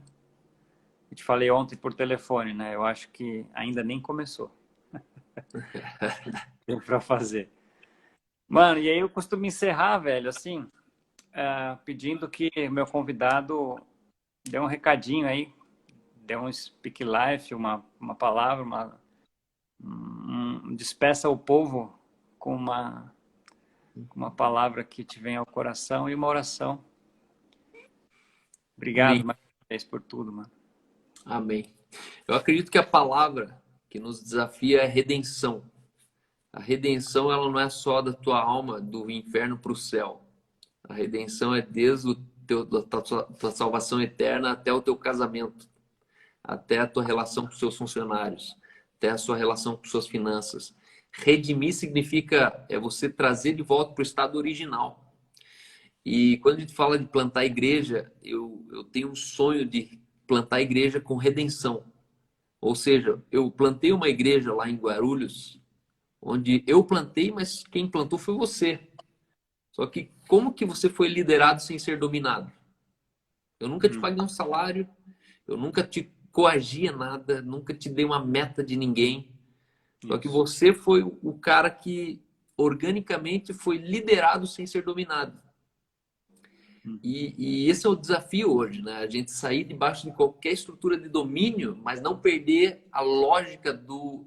Eu te falei ontem por telefone, né? Eu acho que ainda nem começou. Tem para fazer. Mano, e aí eu costumo encerrar, velho, assim, pedindo que meu convidado dê um recadinho aí, dê um speak life, uma palavra, despeça o povo com uma palavra que te venha ao coração e uma oração. Amém. Obrigado mais uma vez por tudo, mano. Amém. Eu acredito que a palavra que nos desafia é redenção. A redenção, ela não é só da tua alma, do inferno para o céu. A redenção é desde da tua salvação eterna até o teu casamento, até a tua relação com os seus funcionários, até a sua relação com suas finanças. Redimir significa você trazer de volta para o estado original. E quando a gente fala de plantar igreja, eu tenho um sonho de plantar igreja com redenção. Ou seja, eu plantei uma igreja lá em Guarulhos, onde eu plantei, mas quem plantou foi você. Só que como que você foi liderado sem ser dominado? Eu nunca te paguei um salário, eu nunca te coagi a nada, nunca te dei uma meta de ninguém. Só que você foi o cara que organicamente foi liderado sem ser dominado. E esse é o desafio hoje, né? A gente sair debaixo de qualquer estrutura de domínio, mas não perder a lógica do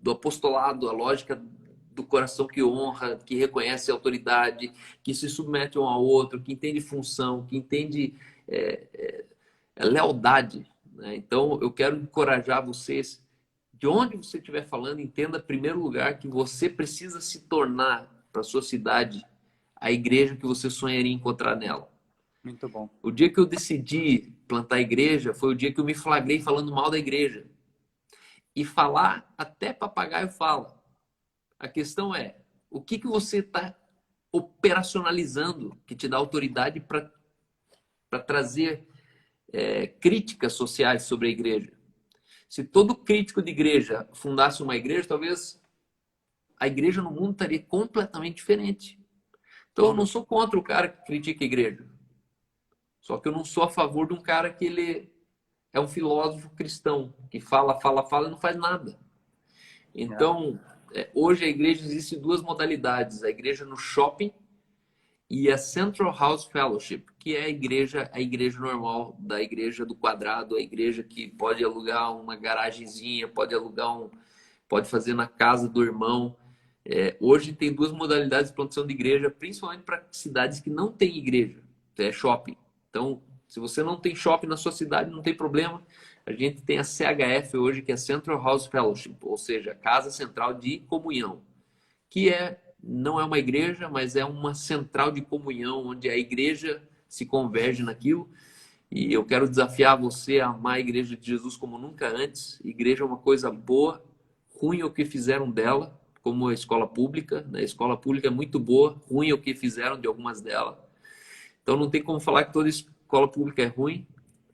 apostolado, a lógica do coração que honra, que reconhece a autoridade, que se submete um ao outro, que entende função, que entende lealdade, né? Então, eu quero encorajar vocês, de onde você estiver falando, entenda, em primeiro lugar, que você precisa se tornar, para a sua cidade, a igreja que você sonharia encontrar nela. Muito bom. O dia que eu decidi plantar igreja foi o dia que eu me flagrei falando mal da igreja. E falar, até papagaio fala. A questão é, o que você está operacionalizando que te dá autoridade para trazer críticas sociais sobre a igreja? Se todo crítico de igreja fundasse uma igreja, talvez a igreja no mundo estaria completamente diferente. Então, eu não sou contra o cara que critica a igreja. Só que eu não sou a favor de um cara que ele é um filósofo cristão, que fala, fala, fala e não faz nada. Então, hoje a igreja existe em duas modalidades. A igreja no shopping e a Central House Fellowship, que é a igreja normal, da igreja do quadrado, a igreja que pode alugar uma garagenzinha, pode fazer na casa do irmão. Hoje tem duas modalidades de plantação de igreja, principalmente para cidades que não têm igreja, shopping. Então, se você não tem shopping na sua cidade, não tem problema. A gente tem a CHF hoje, que é Central House Fellowship, ou seja, Casa Central de Comunhão, que não é uma igreja, mas é uma central de comunhão, onde a igreja se converge naquilo. E eu quero desafiar você a amar a Igreja de Jesus como nunca antes. Igreja é uma coisa boa, ruim é o que fizeram dela, como a escola pública, né? A escola pública é muito boa, ruim é o que fizeram de algumas delas. Então não tem como falar que toda escola pública é ruim,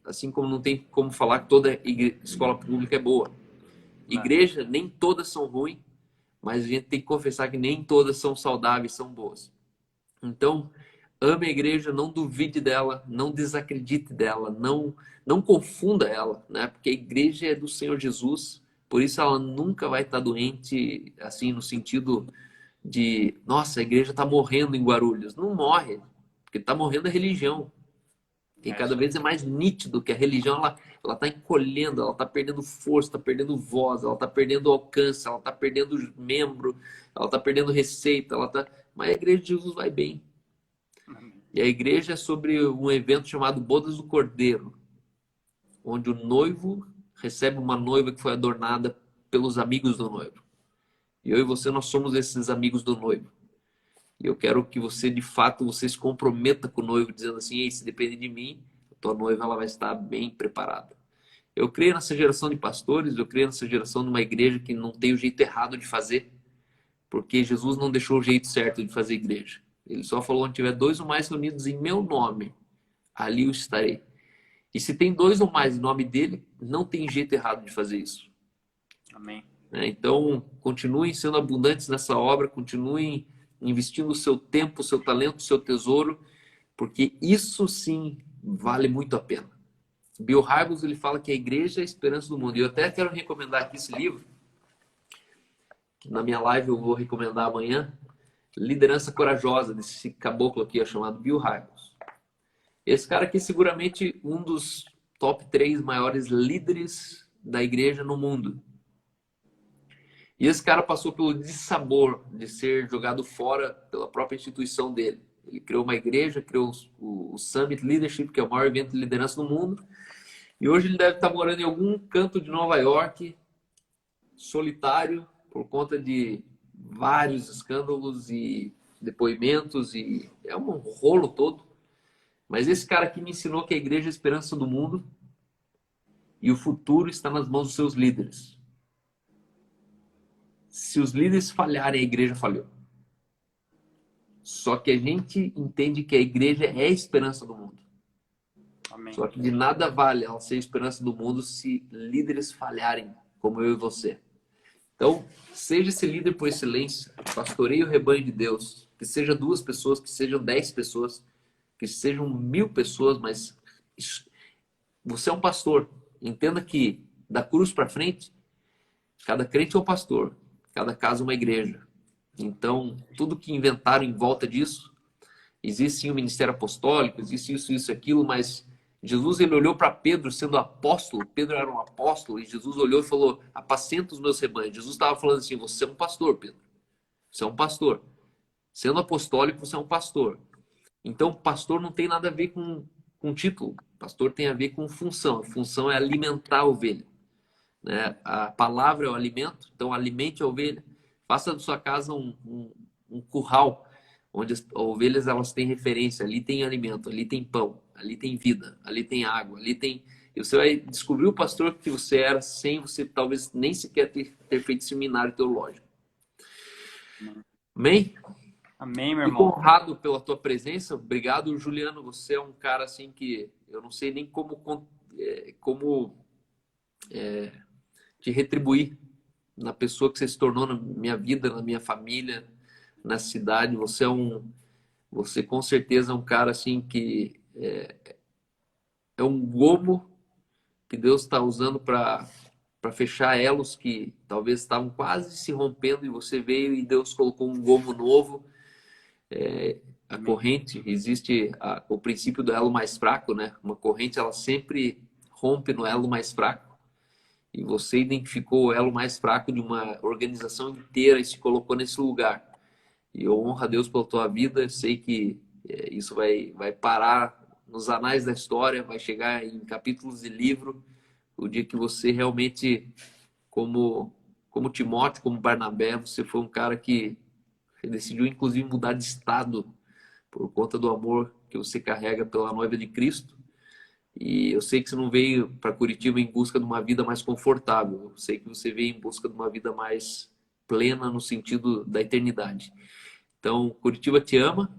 assim como não tem como falar que toda escola pública é boa. Igreja, nem todas são ruins, mas a gente tem que confessar que nem todas são saudáveis, são boas. Então, ame a igreja, não duvide dela, não desacredite dela, não confunda ela, né? Porque a igreja é do Senhor Jesus, por isso ela nunca vai estar doente, assim, no sentido de, nossa, a igreja está morrendo em Guarulhos. Não morre, porque está morrendo a religião. E cada vez é mais nítido que a religião ela está encolhendo, ela está perdendo força, está perdendo voz, ela está perdendo alcance, ela está perdendo membro, ela está perdendo receita, mas a igreja de Jesus vai bem. E a igreja é sobre um evento chamado Bodas do Cordeiro, onde o noivo recebe uma noiva que foi adornada pelos amigos do noivo. E eu e você, nós somos esses amigos do noivo. E eu quero que você, de fato, você se comprometa com o noivo, dizendo assim, ei, se depender de mim, a tua noiva ela vai estar bem preparada. Eu creio nessa geração de pastores, eu creio nessa geração de uma igreja que não tem o jeito errado de fazer, porque Jesus não deixou o jeito certo de fazer igreja. Ele só falou, onde tiver 2 ou mais reunidos em meu nome, ali eu estarei. E se tem 2 ou mais em nome dele, não tem jeito errado de fazer isso. Amém. Então, continuem sendo abundantes nessa obra, continuem investindo o seu tempo, o seu talento, o seu tesouro, porque isso sim vale muito a pena. Bill Hybels, ele fala que a igreja é a esperança do mundo. E eu até quero recomendar aqui esse livro, que na minha live eu vou recomendar amanhã, Liderança Corajosa, desse caboclo aqui, chamado Bill Hybels. Esse cara aqui é seguramente um dos top 3 maiores líderes da igreja no mundo. E esse cara passou pelo dissabor de ser jogado fora pela própria instituição dele. Ele criou uma igreja, criou o Summit Leadership, que é o maior evento de liderança do mundo. E hoje ele deve estar morando em algum canto de Nova York, solitário, por conta de vários escândalos e depoimentos. E é um rolo todo. Mas esse cara aqui me ensinou que a igreja é a esperança do mundo e o futuro está nas mãos dos seus líderes. Se os líderes falharem, a igreja falhou. Só que a gente entende que a igreja é a esperança do mundo. Amém. Só que de nada vale ela ser a esperança do mundo se líderes falharem, como eu e você. Então, seja esse líder por excelência, pastoreie o rebanho de Deus, que seja 2 pessoas, que sejam 10 pessoas, que sejam 1000 pessoas, mas você é um pastor. Entenda que da cruz para frente, cada crente é um pastor, cada casa é uma igreja. Então, tudo que inventaram em volta disso, existe sim o ministério apostólico, existe isso, aquilo, mas Jesus ele olhou para Pedro sendo apóstolo. Pedro era um apóstolo e Jesus olhou e falou: apacenta os meus rebanhos. Jesus estava falando assim: você é um pastor, Pedro. Você é um pastor. Sendo apostólico, você é um pastor. Então, pastor não tem nada a ver com título. Pastor tem a ver com função. A função é alimentar a ovelha. Né? A palavra é o alimento, então alimente a ovelha. Faça da sua casa um curral, onde as ovelhas elas têm referência. Ali tem alimento, ali tem pão, ali tem vida, ali tem água, ali tem... E você vai descobrir o pastor que você era sem você talvez nem sequer ter feito seminário teológico. Amém? Amém, meu Fico irmão. honrado pela tua presença. Obrigado, Juliano. Você é um cara assim que eu não sei nem como te retribuir na pessoa que você se tornou na minha vida, na minha família, na cidade. Você com certeza é um cara assim que é um gomo que Deus está usando para fechar elos que talvez estavam quase se rompendo e você veio e Deus colocou um gomo novo. A corrente, existe o princípio do elo mais fraco, né? Uma corrente, ela sempre rompe no elo mais fraco. E você identificou o elo mais fraco de uma organização inteira e se colocou nesse lugar. E eu honro a Deus pela tua vida. Eu sei que isso vai parar nos anais da história, vai chegar em capítulos de livro. O dia que você realmente, como Timóteo, como Barnabé, você foi um cara que decidiu inclusive mudar de estado por conta do amor que você carrega pela noiva de Cristo. E eu sei que você não veio para Curitiba em busca de uma vida mais confortável. Eu sei que você veio em busca de uma vida mais plena no sentido da eternidade. Então, Curitiba te ama.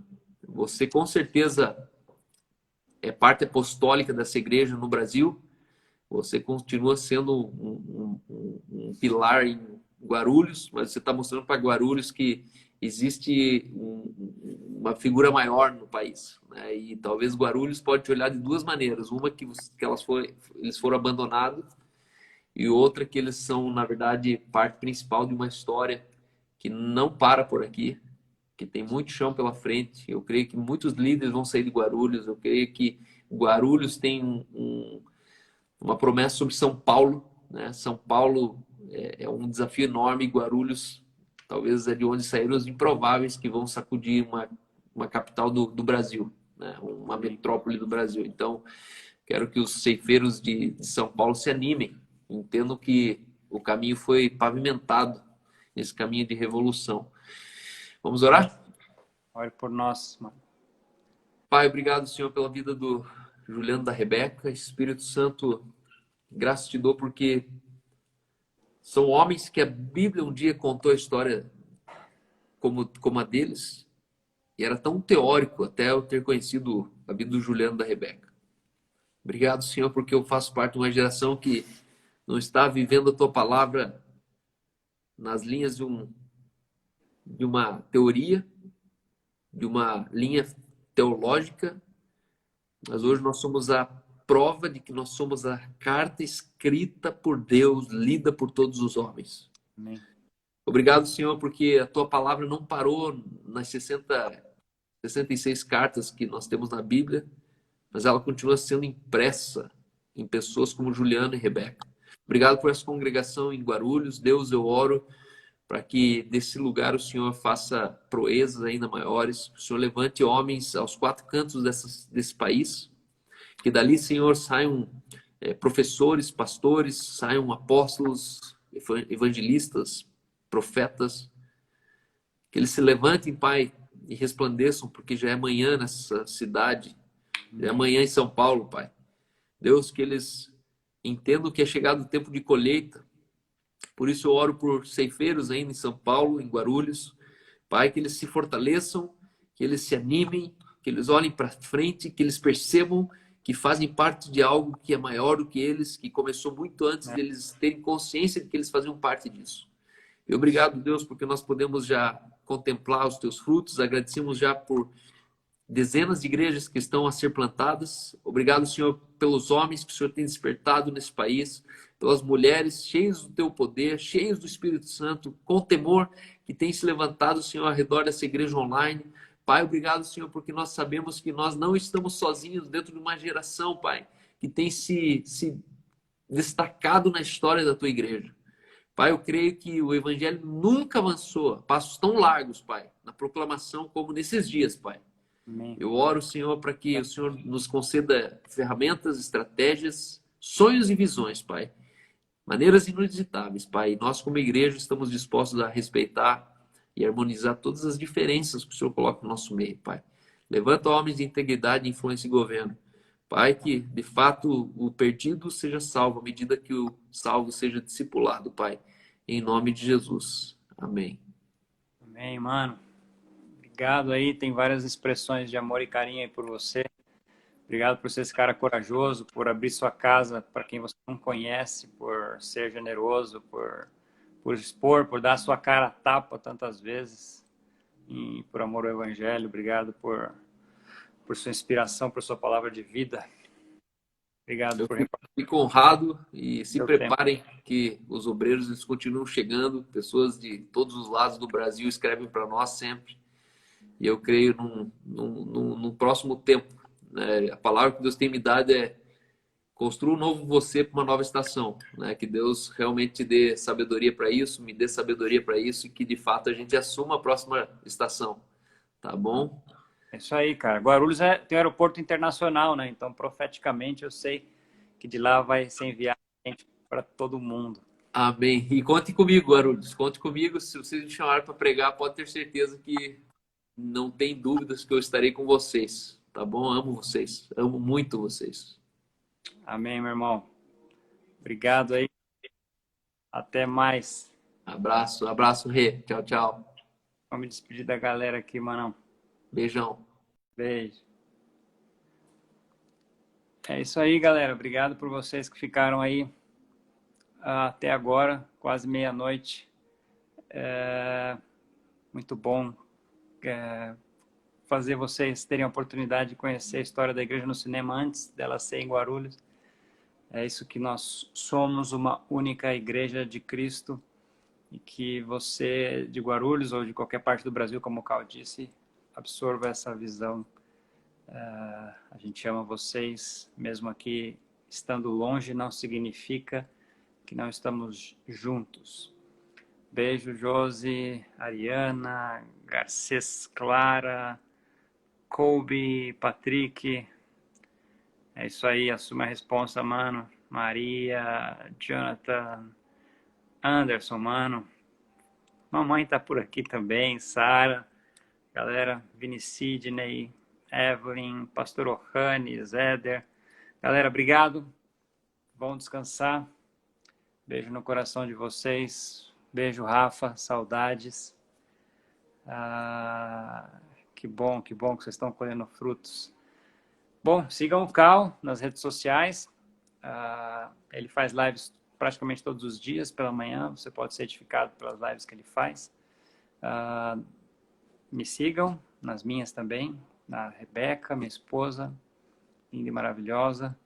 Você com certeza é parte apostólica dessa igreja no Brasil. Você continua sendo um pilar em Guarulhos, mas você está mostrando para Guarulhos que existe uma figura maior no país, né? E talvez Guarulhos pode te olhar de duas maneiras. Uma que eles foram abandonados e outra que eles são, na verdade, parte principal de uma história que não para por aqui, que tem muito chão pela frente. Eu creio que muitos líderes vão sair de Guarulhos. Eu creio que Guarulhos tem uma promessa sobre São Paulo, né? São Paulo é um desafio enorme. Guarulhos talvez é de onde saíram os improváveis que vão sacudir uma capital do Brasil, né? Uma metrópole do Brasil. Então, quero que os ceifeiros de São Paulo se animem, entendam que o caminho foi pavimentado, esse caminho de revolução. Vamos orar? Ore por nós, mano. Pai, obrigado, Senhor, pela vida do Juliano, da Rebeca. Espírito Santo, graças te dou porque são homens que a Bíblia um dia contou a história como a deles. E era tão teórico até eu ter conhecido a vida do Juliano, da Rebeca. Obrigado, Senhor, porque eu faço parte de uma geração que não está vivendo a tua palavra nas linhas de uma teoria, de uma linha teológica, mas hoje nós somos a prova de que nós somos a carta escrita por Deus, lida por todos os homens. Amém. Obrigado, Senhor, porque a tua palavra não parou nas 66 cartas que nós temos na Bíblia, mas ela continua sendo impressa em pessoas como Juliano e Rebeca. Obrigado por essa congregação em Guarulhos. Deus, eu oro para que desse lugar o Senhor faça proezas ainda maiores, que o Senhor levante homens aos quatro cantos desse país, que dali, Senhor, saiam professores, pastores, saiam apóstolos, evangelistas, profetas, que eles se levantem, Pai, e resplandeçam, porque já é manhã nessa cidade, já é manhã em São Paulo, Pai. Deus, que eles entendam que é chegado o tempo de colheita. Por isso eu oro por ceifeiros ainda em São Paulo, em Guarulhos. Pai, que eles se fortaleçam, que eles se animem, que eles olhem para frente, que eles percebam que fazem parte de algo que é maior do que eles, que começou muito antes deles terem consciência de que eles faziam parte disso. E obrigado, Deus, porque nós podemos já contemplar os teus frutos. Agradecemos já por dezenas de igrejas que estão a ser plantadas. Obrigado, Senhor, pelos homens que o Senhor tem despertado nesse país, pelas mulheres cheias do teu poder, cheias do Espírito Santo, com temor, que tem se levantado, Senhor, ao redor dessa igreja online. Pai, obrigado, Senhor, porque nós sabemos que nós não estamos sozinhos dentro de uma geração, Pai, que tem se destacado na história da tua igreja. Pai, eu creio que o evangelho nunca avançou a passos tão largos, Pai, na proclamação como nesses dias, Pai. Amém. Eu oro, Senhor, para que o Senhor nos conceda ferramentas, estratégias, sonhos e visões, Pai. Maneiras inusitáveis, Pai. Nós, como igreja, estamos dispostos a respeitar e harmonizar todas as diferenças que o Senhor coloca no nosso meio, Pai. Levanta homens de integridade, influência e governo. Pai, que de fato o perdido seja salvo à medida que o salvo seja discipulado, Pai. Em nome de Jesus. Amém. Amém, mano. Obrigado aí, tem várias expressões de amor e carinho aí por você. Obrigado por ser esse cara corajoso, por abrir sua casa para quem você não conhece, por ser generoso, por expor, por dar sua cara a tapa tantas vezes, e por amor ao evangelho. Obrigado por sua inspiração, por sua palavra de vida. Obrigado por Fico honrado e se Meu preparem que os obreiros eles continuam chegando, pessoas de todos os lados do Brasil escrevem para nós sempre. E eu creio num próximo tempo, né? A palavra que Deus tem me dado é construa um novo você para uma nova estação, né? Que Deus realmente te dê sabedoria para isso, me dê sabedoria para isso e que de fato a gente assuma a próxima estação, tá bom? É isso aí, cara. Guarulhos tem um aeroporto internacional, né? Então, profeticamente, eu sei que de lá vai ser enviado gente para todo mundo. Amém. E conte comigo, Guarulhos. Conte comigo. Se vocês me chamarem para pregar, pode ter certeza que não tem dúvidas que eu estarei com vocês. Tá bom? Amo vocês. Amo muito vocês. Amém, meu irmão. Obrigado aí. Até mais. Abraço, abraço, Rê. Tchau, tchau. Vamos me despedir da galera aqui, mano. Beijão. Beijo. É isso aí, galera. Obrigado por vocês que ficaram aí até agora, quase meia-noite. Muito bom fazer vocês terem a oportunidade de conhecer a história da Igreja no Cinema antes dela ser em Guarulhos. É isso que nós somos, uma única Igreja de Cristo, e que você de Guarulhos ou de qualquer parte do Brasil, como o Cal disse, absorva essa visão. A gente ama vocês, mesmo aqui estando longe, não significa que não estamos juntos. Beijo, Josi, Ariana, Garcês, Clara, Colby, Patrick. É isso aí, assuma a responsa, mano. Maria, Jonathan, Anderson, mano. Mamãe tá por aqui também, Sara, galera, Vini Sidney, Evelyn, Pastor Ohanes, Éder. Galera, obrigado. Vão descansar. Beijo no coração de vocês. Beijo, Rafa. Saudades. Que bom que vocês estão colhendo frutos. Bom, sigam o Cal nas redes sociais. Ele faz lives praticamente todos os dias pela manhã. Você pode ser edificado pelas lives que ele faz. Me sigam nas minhas também. Na Rebeca, minha esposa, linda e maravilhosa.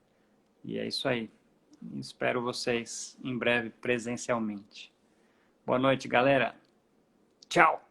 E é isso aí. Espero vocês em breve presencialmente. Boa noite, galera. Tchau!